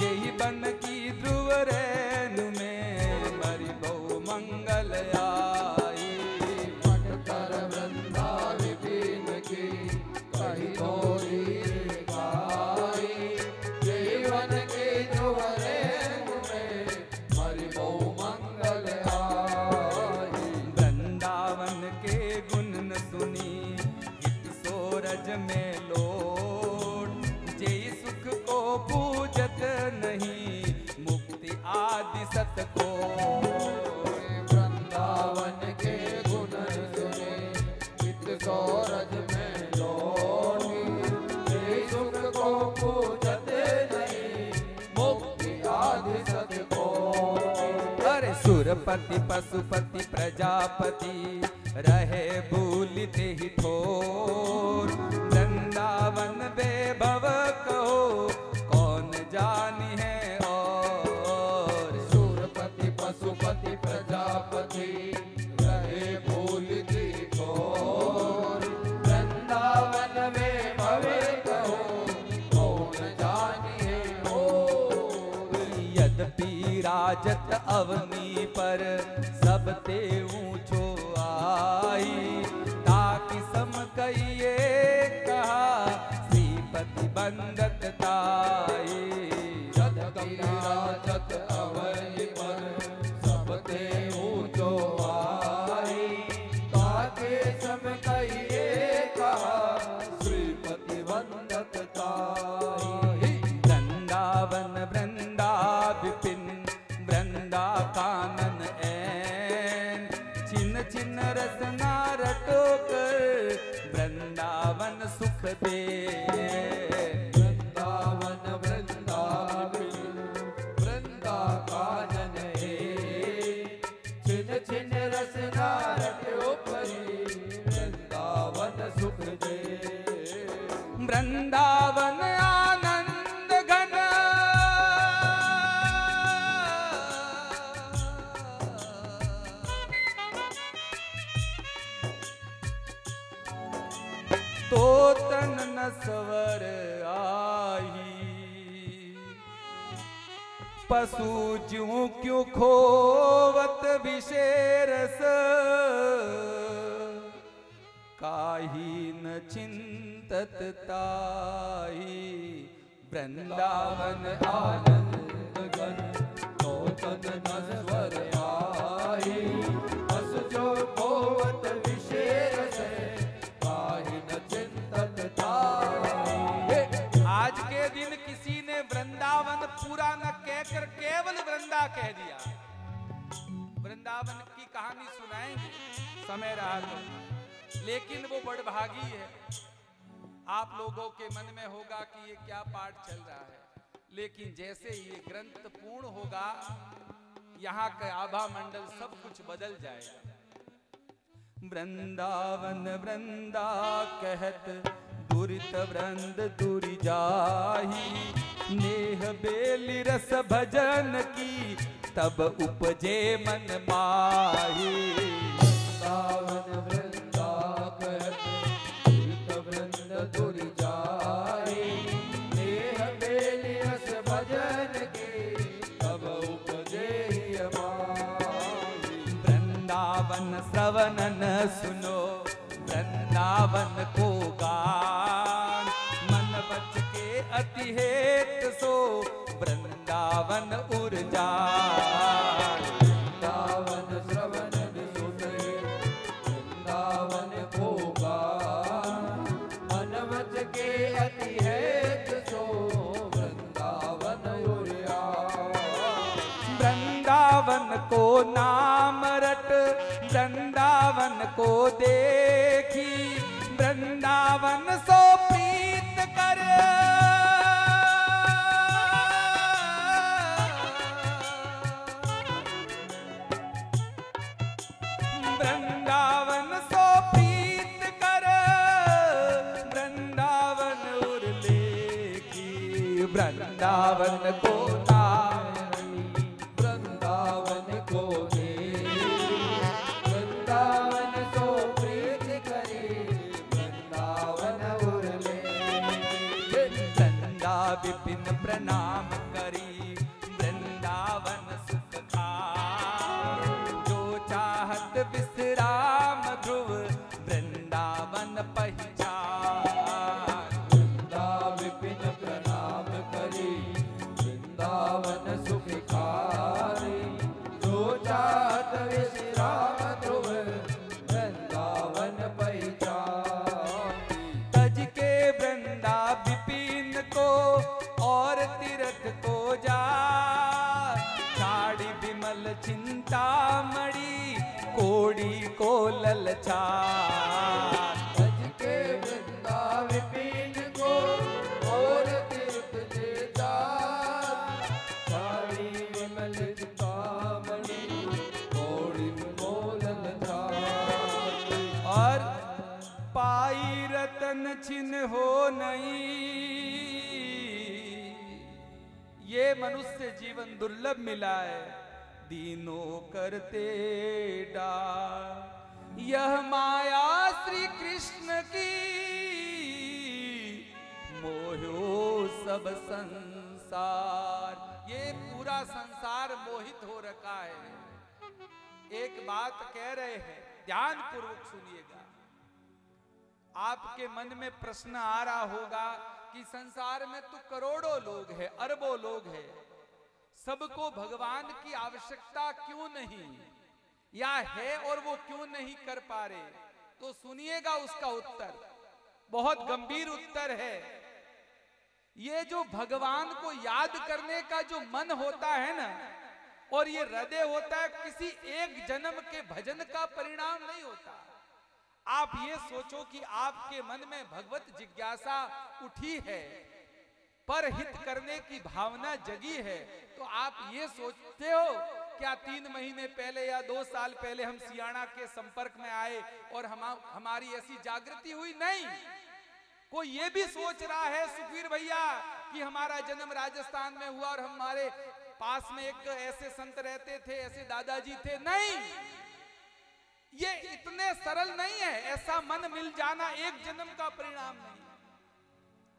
यही बन की ध्रुव रेणु में मरी बहु मंगल आई। पटतर वृंदा विपिन की कही दो गाई। जीवन के ध्रुव रेणु में मरि बहु मंगल आई। वृंदावन के गुण न सुनी हित सोरज में लोट। जे सुख को पूजत नहीं मुक्ति सुरपति पशुपति प्रजापति रहे भूलते ही ठोर। वृंदावन वैभव कहो कौन जानी है और। सुरपति पशुपति प्रजापति रहे भूलते ही ठोर। वृंदावन में भवे कहो कौन जानी है और। यद्यपि राजत अवनी पर सब ते ऊंचो आई। ताकि सम कहिए कहा श्रीपति बंदत ताई। यद्यपि राजत अवनी पर सब ते ऊंचो आई। ताके सम कहिए कहा श्रीपति बंदत ताई। वृंदावन वृंदा विपिन वृंदा कानन ऐन। छिन छिन रसना रटो कर वृंदावन सुख दे। वृंदावन वृंदावन वृंदा कानन ऐन। छिन छिन रसना रटो परी वृंदावन सुख दे। वृंदावन आनंद घन तो तन न सवर आही। पशु ज्यों क्यों खोवत विशेरस काही न चिंतत ताही। वृंदावन आनंद घन तो तन न स्वर आई। बस जो भोवत विशेष काहि न चिंतत ताई। आज के दिन किसी ने वृंदावन पूरा न कहकर केवल वृंदा कह दिया। वृंदावन की कहानी सुनाएंगे समय रहा तो, लेकिन वो बड़भागी है। आप लोगों के मन में होगा कि ये क्या पाठ चल रहा है, लेकिन जैसे ये ग्रंथ पूर्ण होगा यहाँ का आभा मंडल सब कुछ बदल जाएगा। वृंदावन वृंदा कहत दुरित वृंद दुरि जाही। नेह बेली रस भजन की तब उपजे मन माही। वृंदावन वृंदा कहत दुरित वृंद दुरि जाई। नेह बेली रस भजन की तब उपजे माही। वृंदावन श्रवणन सुनो वृंदावन को गान। मन बच के अति हेत सो वृंदावन उर्जान। वृंदावन श्रवणन सुने वृंदावन को गान। मन बच के अति हेत सो वृंदावन उर्जान। वृंदावन को नाम रट वृंदावन को देखी। वृंदावन सो प्रीत कर वृंदावन सो प्रीत कर वृंदावन उर लेखी। वृंदावन को नाम वृंदावन को दे। वृंदावन सो प्रीत करी वृंदावन उरले। वृंदा विपिन प्रणाम करी वृंदावन सुख खाए। जो चाहत विश्राम ध्रुव वृंदावन पहचान। वृंदा विपिन प्रणाम करी वृंदावन सुख खारी। जो चाहत विश्राम ध्रुव वृंदावन पहचान। तज के वृंदा विपिन को और तीर्थ को जा। साड़ी विमल चिंतामणि कोड़ी को ललचा। तज के वृंदा विपिन को और तीर्थ से जा। साड़ी विमल चिंतामणि छिन हो नहीं, ये मनुष्य जीवन दुर्लभ मिला है, दीनों करते डार। यह माया श्री कृष्ण की, मोहो सब संसार। ये पूरा संसार मोहित हो रखा है। एक बात कह रहे हैं, ध्यान पूर्वक सुनिएगा। आपके मन में प्रश्न आ रहा होगा कि संसार में तो करोड़ों लोग हैं, अरबों लोग हैं, सबको भगवान की आवश्यकता क्यों नहीं, या है और वो क्यों नहीं कर पा रहे? तो सुनिएगा उसका उत्तर, बहुत गंभीर उत्तर है। ये जो भगवान को याद करने का जो मन होता है ना, और ये हृदय होता है, किसी एक जन्म के भजन का परिणाम नहीं होता। आप ये सोचो कि आपके मन में भगवत जिज्ञासा उठी है, पर हित करने की भावना जगी है, तो आप ये सोचते हो क्या 3 महीने पहले या 2 साल पहले हम सियाणा के संपर्क में आए और हमारी ऐसी जागृति हुई? नहीं। कोई ये भी सोच रहा है सुखवीर भैया कि हमारा जन्म राजस्थान में हुआ और हमारे पास में एक ऐसे संत रहते थे, ऐसे दादाजी थे? नहीं, ये इतने सरल नहीं है। ऐसा मन मिल जाना एक जन्म का परिणाम नहीं।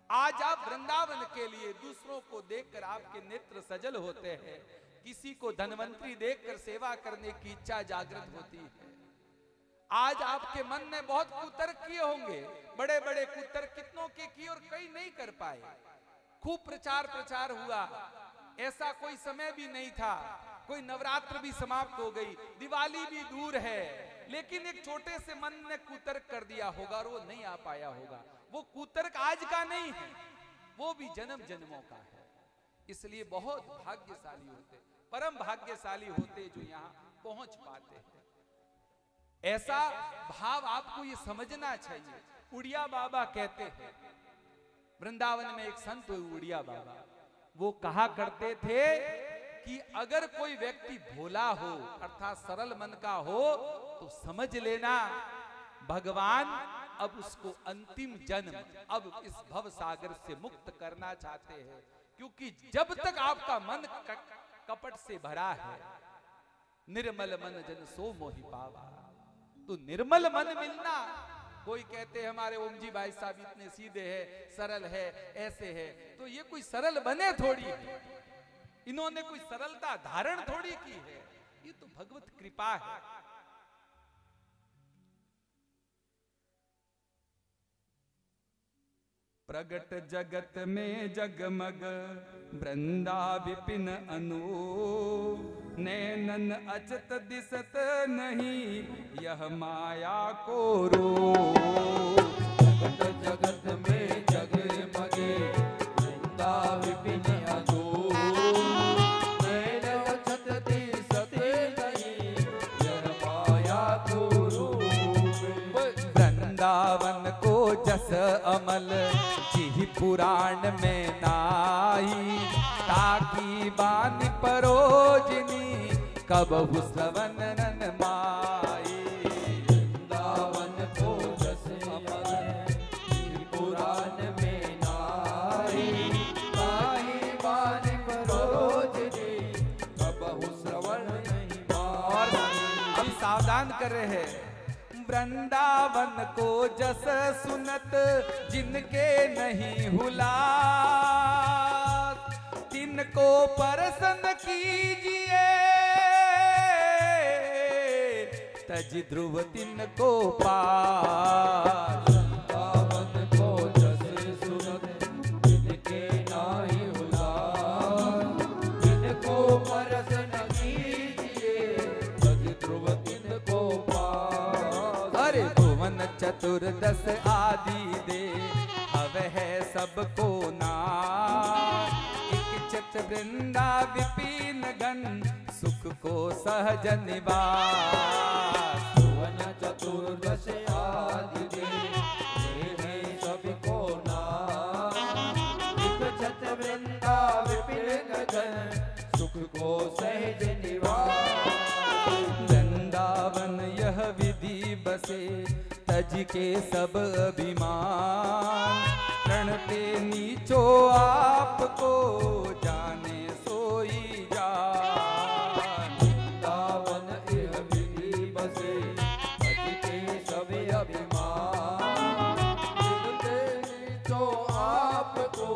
आज आप वृंदावन के लिए दूसरों को देखकर आपके नेत्र सजल होते हैं, किसी को धनवंतरी देखकर सेवा करने की इच्छा जागृत होती है। आज आपके मन में बहुत कुतर्क किए होंगे, बड़े बड़े कुतर्क कितनों के किए और कई नहीं कर पाए। खूब प्रचार हुआ, ऐसा कोई समय भी नहीं था, कोई नवरात्र भी समाप्त हो गई, दिवाली भी दूर है, लेकिन एक छोटे से मन ने कुतर्क कर दिया होगा और वो नहीं आ पाया होगा। वो कुतर्क आज का नहीं है, वो भी जन्म जन्मों का है। इसलिए बहुत भाग्यशाली होते, परम भाग्यशाली होते जो यहाँ पहुंच पाते हैं। ऐसा भाव आपको ये समझना चाहिए। उड़िया बाबा कहते हैं, वृंदावन में एक संत हुए उड़िया बाबा, वो कहा करते थे कि अगर कोई व्यक्ति भोला हो अर्थात सरल मन का हो तो समझ लेना भगवान अब उसको अंतिम जन्म अब इस भव सागर से मुक्त करना चाहते हैं, क्योंकि जब तक आपका मन कपट से भरा है, निर्मल मन जन सो मोहि पावा, तो निर्मल मन मिलना। कोई कहते हैं हमारे ओम जी भाई साहब इतने सीधे हैं, सरल है, ऐसे है, तो ये कोई सरल बने थोड़ी है, इन्होंने कोई सरलता धारण थोड़ी की है, ये तो भगवत कृपा है। प्रगट जगत में जगमग वृंदा विपिन अनु, नैनन अचत दिसत नहीं यह माया को रो। प्रगट जगत में जगमगे वृंदा विपिन अनु, नैनन अचत दिसत नहीं यह माया को रो। वृंदावन को जस अमल जी पुराण में नाई, ताकि बानी परोजनी कबहु श्रवण नन माई। वृंदावन को जस अमल जी पुराण में नाई, ताकि बानी परोजनी कबहु श्रवण नहीं माई। अब सावधान कर रहे हैं, वृंदावन को जस सुनत जिनके नहीं हुला, तिनको प्रसन्न कीजिए तज ध्रुव तिनको पार। वृंदावन को जस सुनत जिनके नहीं हुला, तिनको प्रसन्न कीजिए तज ध्रुव तिनको पार। अरे भुवन चतुर्दश आदि दे अब है सबको नाम, इच्छित वृंदा विपिन गण सुख को सहज निवास। भुवन चतुर्दश आदि दे सबको नाम, इच्छित वृंदा विपिन गण सुख को सहज निवास। वृंदावन यह विधि बसे तज के सब अभिमान, प्रणते नीचो आपको जाने सोई जान। वृंदावन यह विधि बसे तज के सब अभिमान, प्रणते नीचो आपको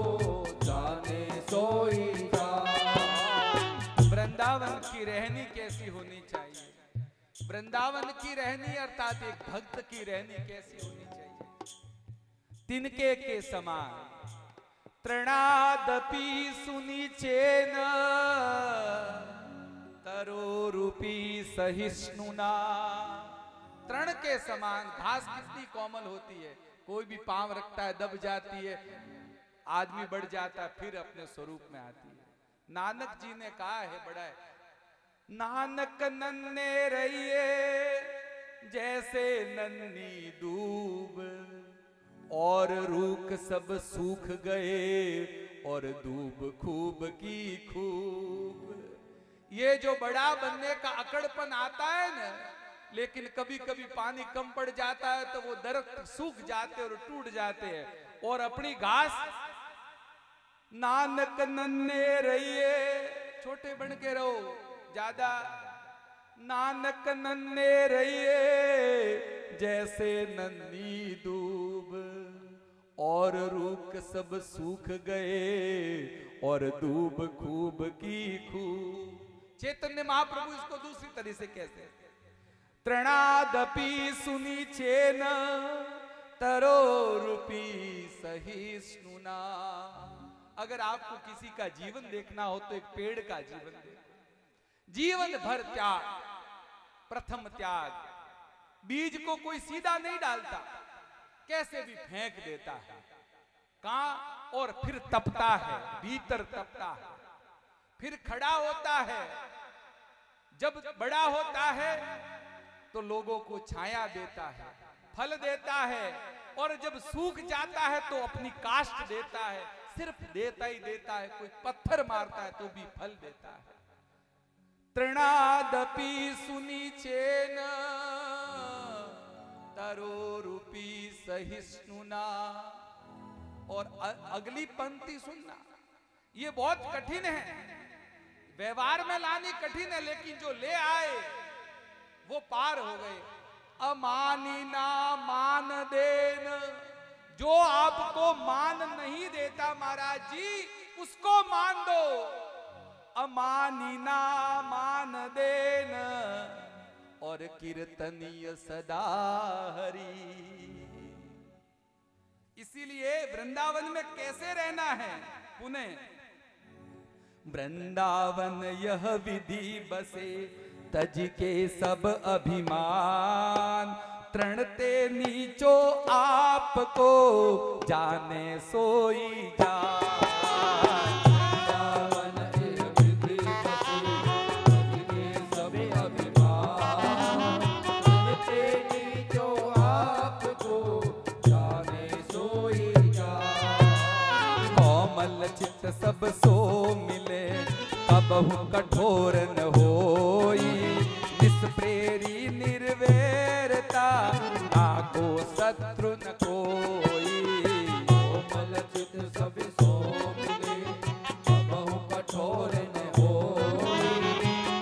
जाने सोई जान। वृंदावन की रहनी कैसी होनी चाहिए? वृंदावन की रहनी अर्थात एक भक्त की रहनी कैसी होनी चाहिए? तिनके के समान तृणादपि सुनिचेन तरो रूपी सहिष्णुना। तृण के समान घास कितनी कोमल होती है, कोई भी पांव रखता है दब जाती है, आदमी बढ़ जाता है फिर अपने स्वरूप में आती है। नानक जी ने कहा है बड़ा है, नानक नन्हे रहिए जैसे नन्ही दूब, और रूख सब सूख गए और दूब खूब की खूब। ये जो बड़ा बनने का अकड़पन आता है ना, लेकिन कभी कभी पानी कम पड़ जाता है तो वो दरख्त सूख जाते और टूट जाते हैं, और अपनी घास नानक नन्हे रहिए, छोटे बन के रहो ज्यादा। नानक नन्हे रहिए जैसे नन्ही दूब, और रूख सब सूख गए और दूब खूब की खूब। चैतन्य महाप्रभु इसको दूसरी तरह से कहते हैं, तृणादपि सुनिचेन तरो रूपी सहिष्णुना। अगर आपको किसी का जीवन देखना हो तो एक पेड़ का जीवन देखो, जीवन भर त्याग, प्रथम त्याग। बीज को कोई सीधा नहीं डालता, कैसे भी फेंक देता है कहां, और फिर तपता है, भीतर तपता है, फिर खड़ा होता है। जब बड़ा होता है तो लोगों को छाया देता है, फल देता है, और जब सूख जाता है तो अपनी काष्ठ देता है। सिर्फ देता ही देता है, कोई पत्थर मारता है तो भी फल देता है। तृणादपि सुनिचेन तरो रूपी सहिष्णुना। और अगली पंक्ति सुनना, ये बहुत कठिन है, व्यवहार में लानी कठिन है, लेकिन जो ले आए वो पार हो गए। अमानी ना मान देन, जो आपको मान नहीं देता महाराज जी उसको मान दो। अमानी ना मान देन, और कीर्तनीय सदा हरि। इसीलिए वृंदावन में कैसे रहना है? पुनः वृंदावन यह विधि बसे तज के सब अभिमान, तृणते नीचो आपको जाने सोई जान। चित्त सब सो मिले कबहु कठोर न होई, निष्प्रेरी निर्वैरता आको शत्रु न कोई। कोमल चित्त सब सो मिले कबहु कठोर न होई,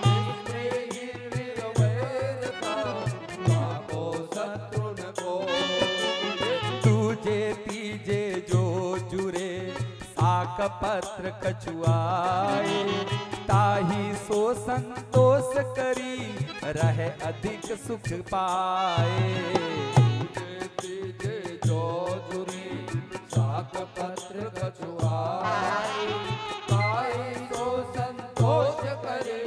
निष्प्रेरी निर्वैरता आको शत्रु न कोई। तुझे तीजे जो जुरे साक पत्र कछुआए, ताही सो संतोष करी रहे अधिक सुख पाए। तीजे जो जुरे साक पत्र कछुआए, ताही सो संतोष करे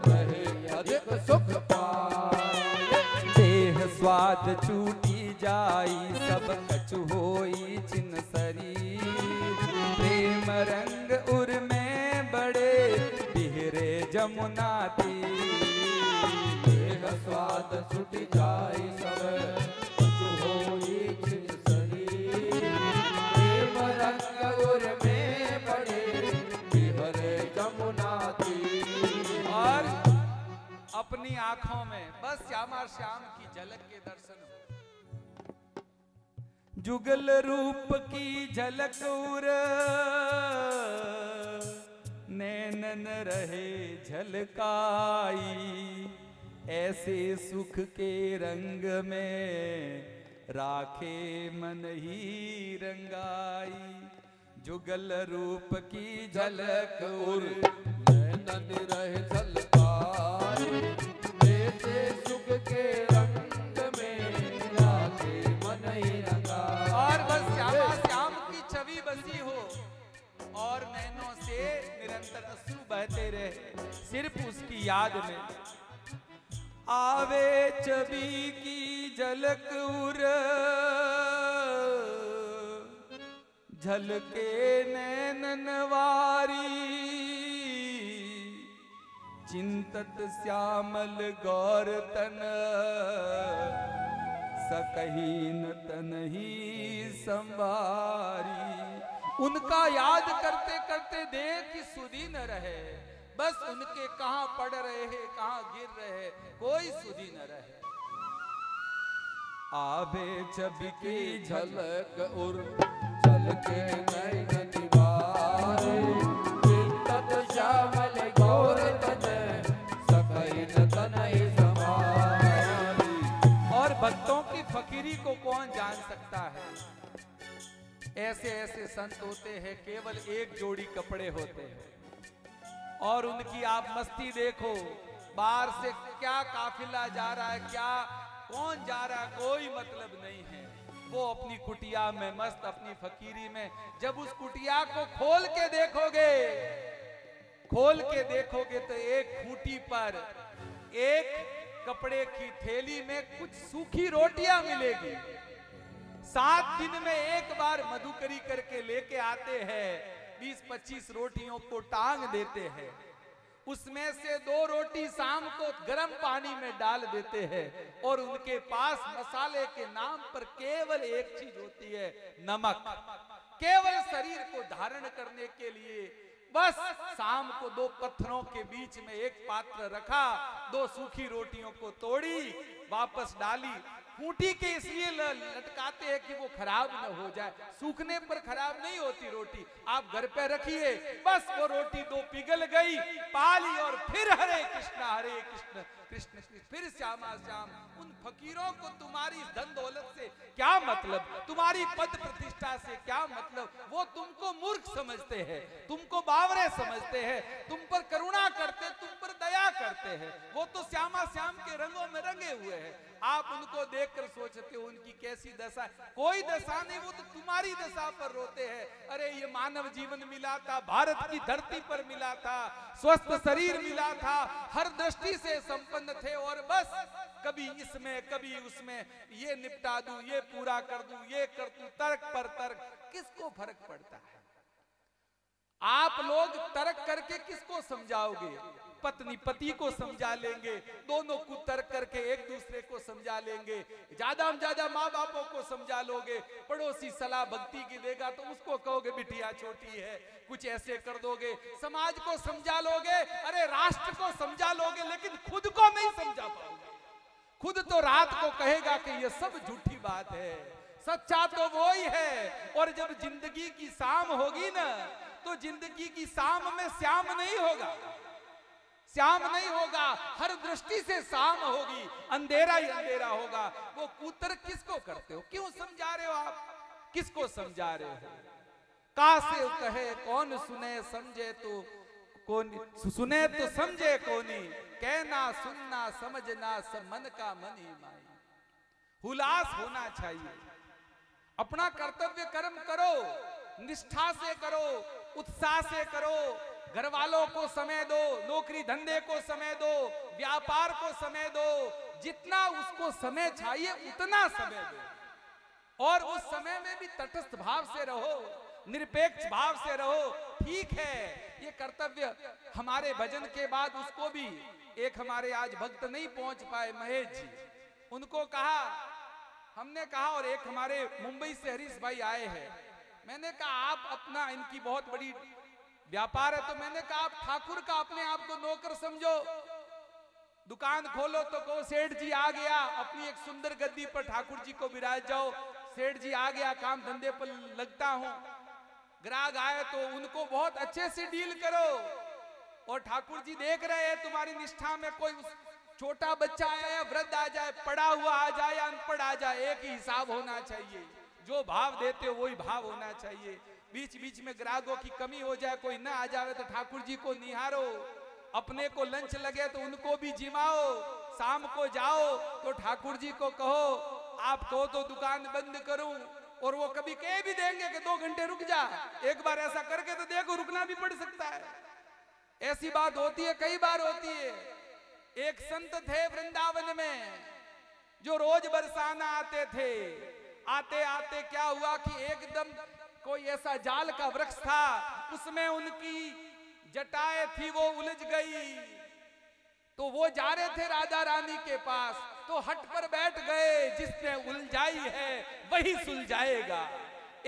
रहे अधिक सुख पाए। देह स्वाद छूटी जाई सब कछु होई छिन शरीर, प्रेम रंग उर में बड़े बिहरे जमुना तीर। देह स्वाद छूट जाई सब कछु होई छिन शरीर, प्रेम रंग उर में बड़े बिहरे जमुना तीर। और अपनी आंखों में बस श्यामा श्याम की झलक के दर्शन हो। जुगल रूप की झलक उर नैनन रहे झलकाई, ऐसे सुख के रंग में राखे मन ही रंगाई। जुगल रूप की झलक उर नैनन रहे झलकाई, ऐसे सुख के रंग में राखे मन ही रंगाई। और बस श्यामा श्याम की छवि बसी हो और नैनों से निरंतर अश्रु बहते रहे, सिर्फ उसकी याद में। आवे छवि की झलक उर झलके नैनन वारी, चिंतत श्यामल गौर तन सकहीन तन ही संवारी। उनका याद करते करते देह की सुधि न रहे, बस उनके कहां पड़ रहे हैं, कहां गिर रहे हैं, कोई सुधि न रहे। आवे छवि की झलक उर झलके नैनन वारी, चिंतत श्यामल गौर तन सकहीन तन ही संवारी। और भक्तों की फकीरी को कौन जान सकता है? ऐसे ऐसे संत होते हैं, केवल एक जोड़ी कपड़े होते हैं और उनकी आप मस्ती देखो। बाहर से क्या काफिला जा रहा है, क्या कौन जा रहा है, कोई मतलब नहीं है। वो अपनी कुटिया में मस्त, अपनी फकीरी में। जब उस कुटिया को खोल के देखोगे तो एक खूंटी पर एक कपड़े की थैली में कुछ सूखी रोटियां मिलेगी। 7 दिन में एक बार मधुकरी करके लेके आते हैं, 20-25 रोटियों को टांग देते हैं। उसमें से 2 रोटी शाम को गर्म पानी में डाल देते हैं और उनके पास मसाले के नाम पर केवल एक चीज होती है, नमक। केवल शरीर को धारण करने के लिए बस शाम को 2 पत्थरों के बीच में एक पात्र रखा, 2 सूखी रोटियों को तोड़ी, वापस डाली। खूंटी के इसलिए लटकाते हैं कि वो खराब न हो जाए। सूखने पर खराब नहीं होती रोटी। आप घर पे रखिए, बस वो रोटी 2 पिघल गई, पाली और फिर हरे कृष्ण कृष्ण कृष्ण, फिर श्यामा श्याम। उन फकीरों को तुम्हारी धन दौलत से क्या मतलब, तुम्हारी पद प्रतिष्ठा से क्या मतलब? वो तुमको मूर्ख समझते हैं, तुमको बावरे समझते हैं, तुम पर करुणा करते, तुम पर दया करते हैं। वो तो श्यामा श्याम के रंगों में रंगे हुए हैं। आप उनको देखकर सोचते हो उनकी कैसी दशा। कोई दशा नहीं, वो तो तुम्हारी दशा पर रोते हैं। अरे ये मानव जीवन मिला था, भारत की धरती पर मिला था, स्वस्थ शरीर मिला था, हर दृष्टि से संपन्न थे, और बस कभी इसमें कभी उसमें, ये निपटा दूं, ये पूरा कर दूं, ये कर दूं, तर्क पर तर्क। किसको फर्क पड़ता है? आप लोग तर्क करके किसको समझाओगे? पत्नी पति को समझा लेंगे, दोनों को तर्क करके एक दूसरे को समझा लेंगे, ज्यादा में ज्यादा माँ बापों को समझा लोगे। पड़ोसी सलाह भक्ति की देगा तो उसको कहोगे बिटिया छोटी है, कुछ ऐसे कर दोगे। समाज को समझा लोगे, अरे राष्ट्र को समझा लोगे, लेकिन खुद को नहीं समझा पाओगे। खुद तो रात को कहेगा कि ये सब झूठी बात है, सच्चा तो वो ही है। और जब जिंदगी की शाम होगी ना, तो जिंदगी की शाम में श्याम नहीं होगा, श्याम नहीं होगा, हर दृष्टि से शाम होगी, अंधेरा ही अंधेरा होगा। वो कूतर किसको करते हो? क्यों समझा रहे हो आप? किसको समझा रहे हो? कासे कहे कौन सुने समझे तो कौन, सुने तो समझे कोनी, कहना सुनना समझना सब मन का मन ही माई। हुलास होना चाहिए, अपना कर्तव्य कर्म करो, निष्ठा से करो, उत्साह से करो। घर वालों को समय दो, नौकरी धंधे को समय दो, व्यापार को समय दो, जितना उसको समय चाहिए उतना समय दो। और उस समय में भी तटस्थ भाव से रहो, निरपेक्ष भाव से रहो। ठीक है, ये कर्तव्य हमारे भजन के बाद उसको भी, एक हमारे आज भक्त नहीं पहुंच पाए महेश जी, उनको कहा, हमने कहा, और एक हमारे मुंबई से हरीश भाई आए हैं, मैंने कहा आप अपना, इनकी बहुत बड़ी व्यापार है, तो मैंने कहा आप ठाकुर का अपने आप को नौकर समझो। दुकान खोलो तो कहो सेठ जी आ गया, अपनी एक सुंदर गद्दी पर ठाकुर जी को विराज जाओ, सेठ जी आ गया, काम धंधे पर लगता हूं। ग्राहक आए तो उनको बहुत अच्छे से डील करो, और ठाकुर जी देख रहे हैं तुम्हारी निष्ठा में। कोई छोटा बच्चा आया या वृद्ध आ जाए, पढ़ा हुआ आ जाए या अनपढ़ आ जाए, एक ही हिसाब होना चाहिए। जो भाव देते हो वही भाव होना चाहिए। बीच बीच में ग्राहकों की कमी हो जाए, कोई ना आ जाए तो ठाकुर जी को निहारो। अपने को लंच लगे तो उनको भी जिमाओ। शाम को जाओ तो ठाकुर जी को कहो आप कहो तो दुकान बंद करूं, और वो कभी कह भी देंगे कि 2 घंटे रुक जा। एक बार ऐसा करके तो देखो, रुकना भी पड़ सकता है। ऐसी बात होती है, कई बार होती है। एक संत थे वृंदावन में जो रोज बरसाना आते थे। आते आते क्या हुआ कि एकदम कोई ऐसा जाल का वृक्ष था, उसमें उनकी जटाएं थी वो उलझ गई। तो वो जा रहे थे राधा रानी के पास, तो हट पर बैठ गए, जिसने उलझाई है वही सुलझाएगा।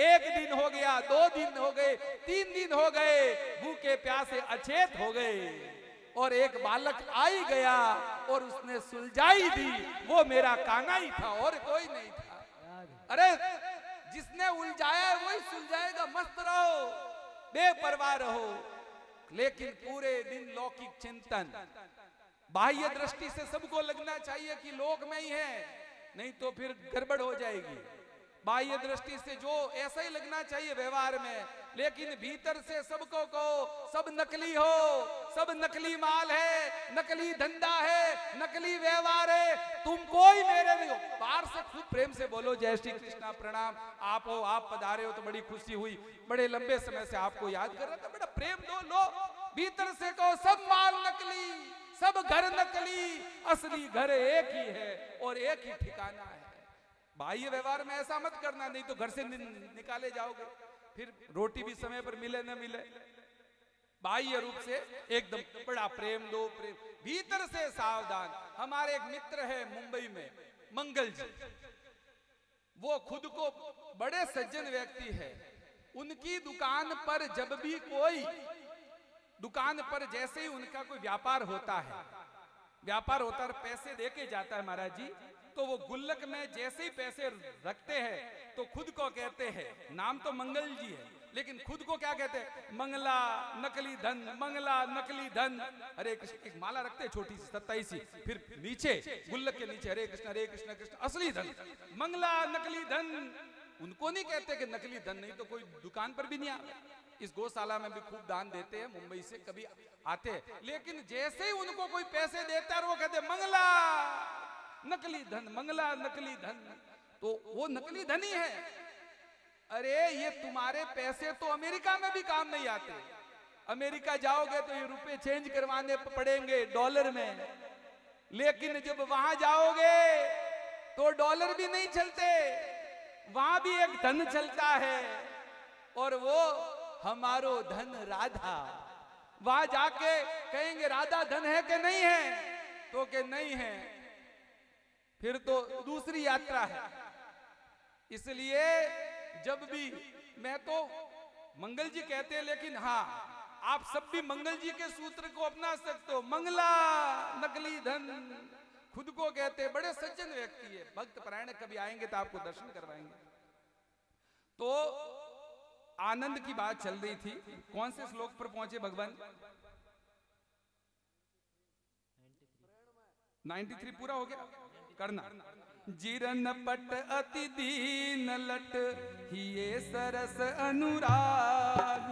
1 दिन हो गया, 2 दिन हो गए, 3 दिन हो गए, भूखे प्यासे अचेत हो गए, और एक बालक आई गया और उसने सुलझाई दी। वो मेरा कान्हा ही था और कोई नहीं था। अरे जिसने उलझाया है वही सुलझाएगा। मस्त रहो, बेपरवाह रहो, लेकिन पूरे दिन लौकिक चिंतन। बाह्य दृष्टि से सबको लगना चाहिए कि लोक में ही है, नहीं तो फिर गड़बड़ हो जाएगी। बाह्य दृष्टि से जो ऐसा ही लगना चाहिए व्यवहार में, लेकिन भीतर से सबको कहो सब नकली हो, सब नकली माल है, नकली धंधा है, नकली व्यवहार है, तुम कोई मेरे नहीं हो। बाहर से खूब प्रेम से बोलो जय श्री कृष्णा, प्रणाम, आप हो, आप पधारे हो तो बड़ी खुशी हुई, बड़े लंबे समय से आपको याद कर रहा था, बड़ा प्रेम दो लो। भीतर से कहो सब माल नकली, सब घर नकली, असली घर एक ही है और एक ही ठिकाना है। बाह्य व्यवहार में ऐसा मत करना, नहीं तो घर से निकाले जाओगे, फिर रोटी भी समय पर मिले न मिले। बाह्य रूप से एकदम बड़ा प्रेम दो, प्रेम भीतर से सावधान। हमारे एक मित्र है मुंबई में, मंगल जी, वो खुद को बड़े सज्जन व्यक्ति है। उनकी दुकान पर जब भी कोई दुकान पर जैसे ही उनका कोई व्यापार होता है, पैसे देके जाता है महाराज जी, तो वो गुल्लक में जैसे ही पैसे रखते हैं तो खुद को कहते हैं, नाम तो मंगल जी है लेकिन खुद को क्या कहते हैं, मंगला नकली धन, मंगला नकली धन। हरे कृष्ण, एक माला रखते हैं छोटी सी 27, फिर नीचे गुल्लक के नीचे हरे कृष्ण कृष्ण असली धन, मंगला नकली धन। उनको नहीं कहते कि नकली धन, नहीं तो कोई दुकान पर भी नहीं आता। इस गौशाला में भी खूब दान देते हैं, मुंबई से कभी आते हैं, लेकिन जैसे ही उनको कोई पैसे देता है वो कहते मंगला नकली धन, मंगला नकली धन, तो वो नकली धन ही है। अरे ये तुम्हारे पैसे तो अमेरिका में भी काम नहीं आते। अमेरिका जाओगे तो ये रुपए चेंज करवाने पड़ेंगे डॉलर में, लेकिन जब वहां जाओगे तो डॉलर भी नहीं चलते, वहां भी एक धन चलता है, और वो हमारो धन राधा। वहां जाके कहेंगे राधा धन है कि नहीं है, तो के नहीं है, फिर तो दूसरी यात्रा है। इसलिए जब भी, मैं तो मंगल जी कहते हैं, लेकिन हाँ आप सब भी मंगल जी के सूत्र को अपना सकते हो। मंगला नकली धन खुद को कहते हैं, बड़े सज्जन व्यक्ति है, भक्त परायण। कभी आएंगे तो आपको दर्शन करवाएंगे। तो आनंद की बात चल रही थी, कौन से श्लोक पर पहुंचे भगवान? 93 पूरा हो गया, करना। जीरन पट अति दीन लट हिये सरस अनुराग,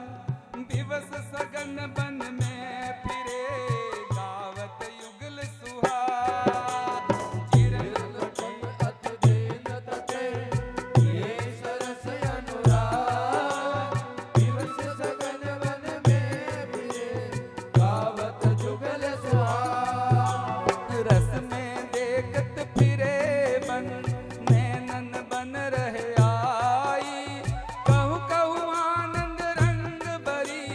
दिवस सगन बन में फिरे गावत युगल सुहाग। जीरन पट अति दीन लट हिये सरस अनुराग, दिवस सगन बन में फिरे गावत युगल सुहाग। रस में देखत फिरे नैनन बन रहे आई, कहूँ कहूँ आनंद रंग भरी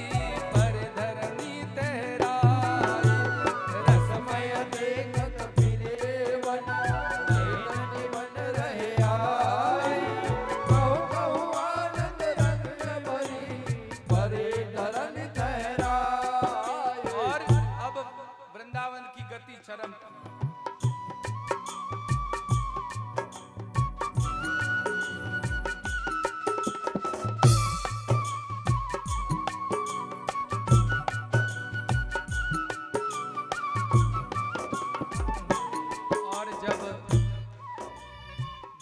पर धरनी तेरा।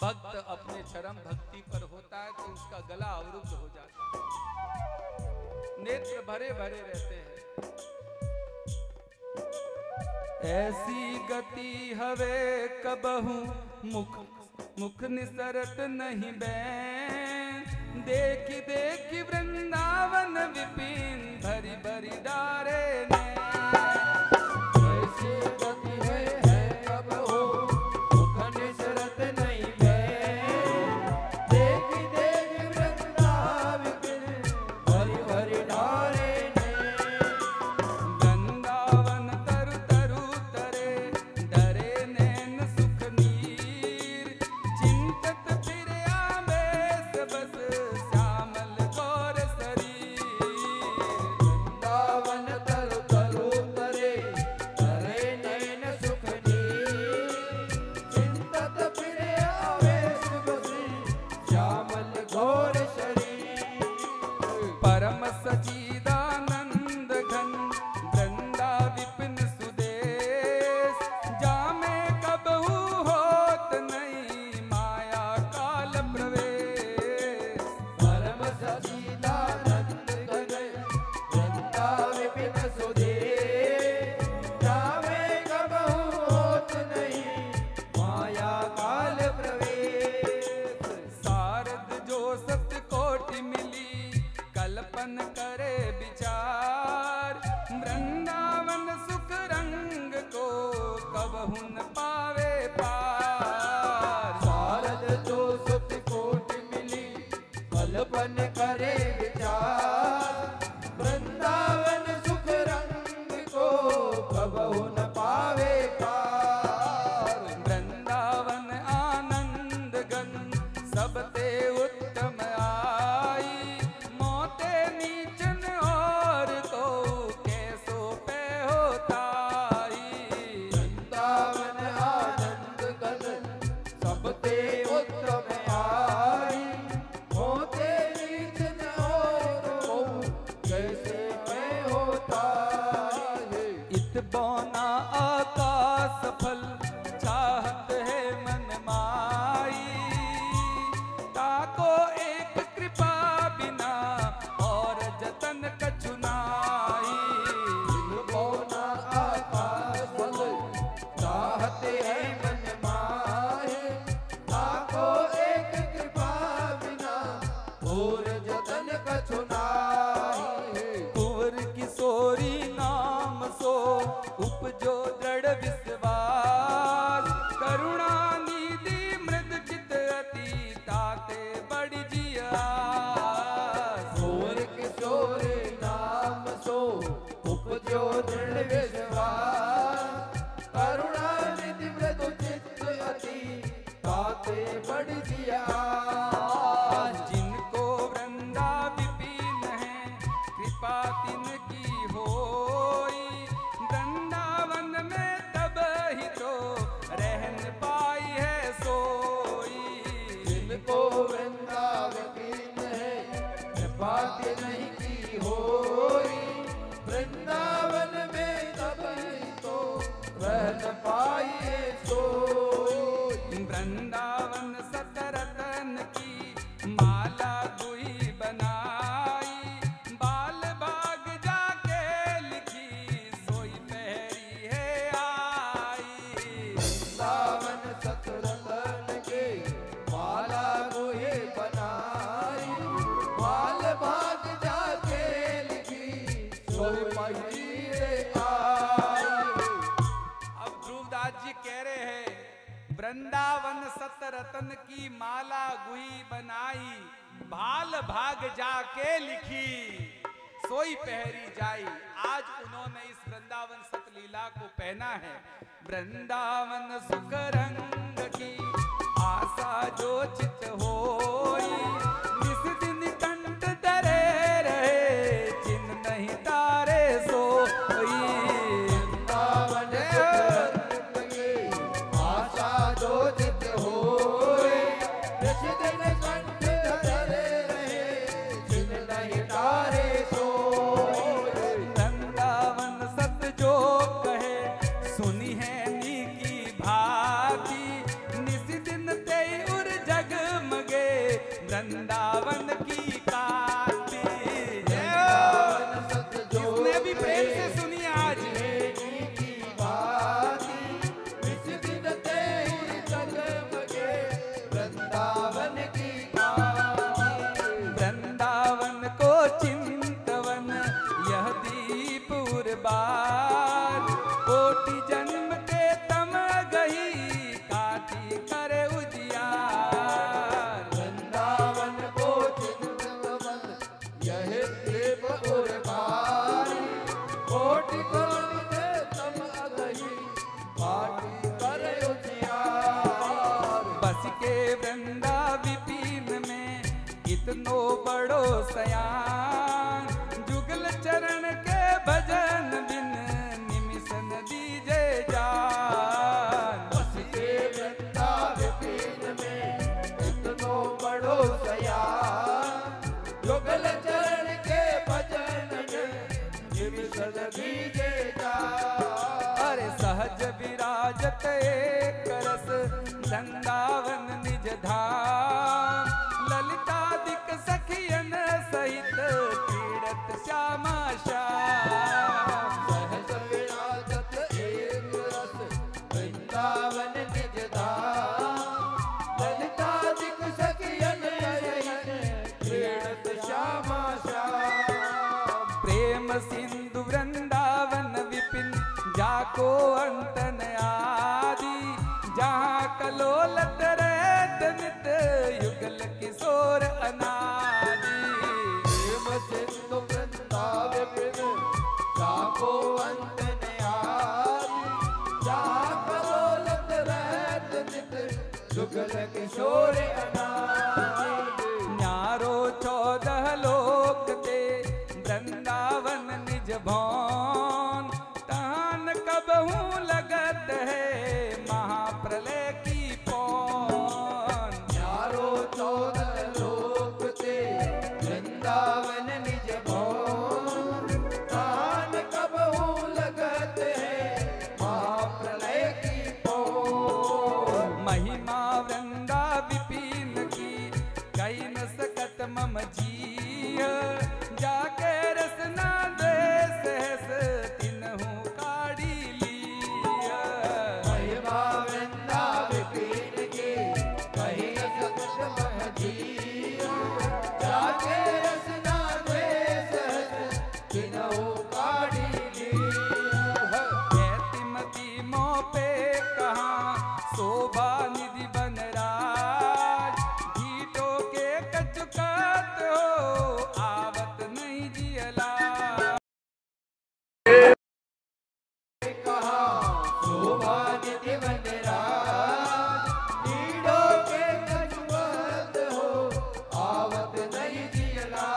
भक्त अपने चरम भक्ति पर होता है तो उसका गला अवरुद्ध हो जाता है, नेत्र भरे भरे रहते हैं। ऐसी गति हवे कबहू मुख निसरत नहीं बैन, देखी देखी वृंदावन विपिन भरी भरी डारे ने। ऐसी गति है कबहू मुख निसरत नहीं बैन, देखी देखी वृंदावन विपिन भरी भरी डारे ने। वृंदावन तरु तरु तरे डरे नैन सुख नीर, चिंतत फिर आवेश बस श्यामल गौर शरीर। वृंदावन तरु तरु तरे तरे नैन सुख नीर, चिंतत फिरे आवेश बसे श्यामल घोर शरीर। परम सच्चिदानंद घन वृंदा विपिन सुदेश, जामे कबहू होत नहीं माया काल प्रवेश। परम सच्चिदानंद घन वृंदा विपिन सुदेश, जामे कबहू होत नहीं माया काल प्रवेश। शारद जो सतकोटि मिली कल्पन करे विचार, वृंदावन सुख रंग को कबहू न पावे पार। शारद जो सतकोटि मिली कल्पन करे विचार, वृंदावन सुख रंग को कबहू न पावे पार। वृंदावन आनंद गन सबते उत्तम आई, मोते नीचन और को कैसो पे होताई। वृंदावन आनंद गन सबते उत्तम आई, होते नीच न और को कैसे मैं होता है। इत बौना आकाश फल चाहत है मन माई, ताको एक कृपा बिना और जतन कछु नाई। मौना आकाश फल चाहते हैं मन माहे, ताको एक कृपा बिना और जतन कछु नाहि। कुंवर किशोरी नाम सो उपजो दृढ़ विश्वास, करुणा निधि मृद चित अति ताते बड़ी जिया। और किशोर नाम सो उपजो दृढ़ विश्वास, करुणा निधि मृदु चित्त अति ताते बढ़ दिया। जिनको वृंदा विपिन है कृपा तिनकी होई, वृंदावन में तब ही तो रहन पाई है सोई। जिनको वृंदावन है कृपा नहीं की होई, वृंदावन में तब ही तो रह न पाइए सोई। वृंदावन सतरतन की माला दुई बनाई, बाल बाग जाके लिखी सोई पहरी है आई। वृंदावन सतरतन के माला गोहे बनाई, बाल भाग जाके लिखी सोई पहिरे आई। अब ध्रुवदास जी कह रहे हैं वृंदावन सतरतन की माला गुही बनाई, भाल भाग जाके लिखी सोई पहरी जाई। आज उन्होंने इस वृंदावन सतलीला को पहना है। वृंदावन सुख रंग की आशा जो चित होई, निस दिन कंठ धरे रहे चिन्ह नहीं तारे सोई। वृंदावन सतरतन के आशा जो चित होए, निस दिन कंठ धरे रहे चिन्ह नहीं तारे सोए। वृंदावन सत जो कहे सुनी है नी की भांति, निस दिन ते उर वृंदा विपिन में इतनो बड़ो सयान, जुगल चरण के भजन बिन निमिष न दीजे जान। बस के वृंदा विपिन में इतनो बड़ो सयान, जुगल चरण के भजन निमिष न दीजे जान। अरे सहज विराजत एक रस वृंदावन निज धाम, ललितादिक सखियन सहित तीरथ श्यामा श्याम। सहज विराजत एक रस वृंदावन निज धाम, ललितादिक सखियन सहित तीरथ श्यामा श्याम। प्रेम सिंधु वृंदावन विपिन जाको अंत न आदि, जहाँ कलोलत रहत नित युगल किशोर अनादि। प्रेम सिंधु वृंदावन विपिन जाको अंत न आदि, जहाँ कलोलत रहत नित युगल किशोर अनादि। न्यारो 14 लोक ते वृंदावन निज भवन, तहान कबहू लगत है महाप्रलय की पौन। चारों 14 लोक ते वृंदावन निज भवन, तान कबहू लगत है महाप्रलय की पौन। महिमा वृंदा विपिन की कही न सकत मम जीय, जाके रसना दे सहस तिन्हु काढ़ी लिया। महिमा वृंदा विपिन की कही न सकत मम जीय, जाके रसना दे सहज तिन्हु काढ़ी लिया। कैतिमती मोह पे कहाँ शोभा निधि बनराज, घीटों के कचुकात हो आवत नहीं जियला। कहा शोभा निधि वनराज, नीड़ों के कछुआत हो आवत नहीं जियला।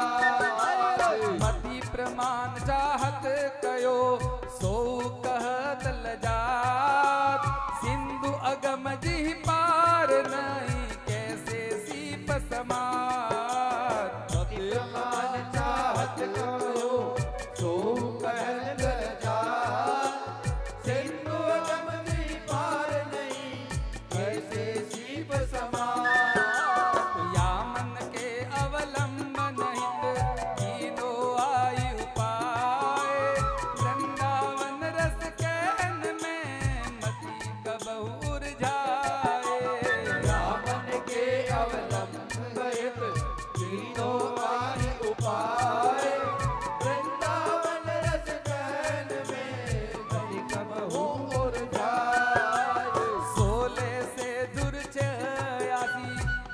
मति प्रमाण चाहत कयो सो कहत लजात, सिंधु अगम जिहि पार नहीं कैसे सीप समात। प्रमाण चाहत करो सो कहत लजात, सिंधु अगम जिहि पार नहीं कैसे सीप समात। या मन के अवलंबन हित कीनो आयु उपाय, वृंदावन रस कैन में मति कबहू उर्झाए। रामन के अवलंबित तीनों आय उपाय, वृंदावन रस कैन में गति कबहू उर्झाए। 16 से दुर्चयासी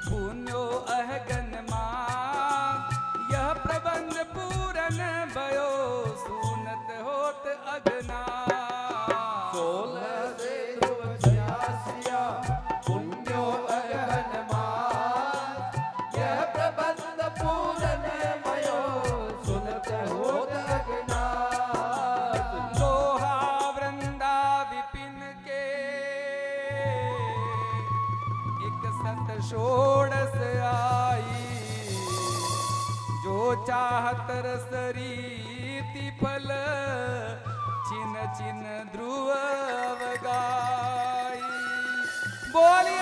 पुण्यो अहगन मान, यह प्रबंध पूरन भयो सुनत होत अगना। 16 से ध्रुव 86 पुण्यो अगन मान, यह प्रबंध पूरन भयो सुनत होत अगनात। लोहा वृंदा विपिन के एक सत षोडश आई, जो चाहत रस रीति फल छिन छिन ध्रुव अवगाई। बोली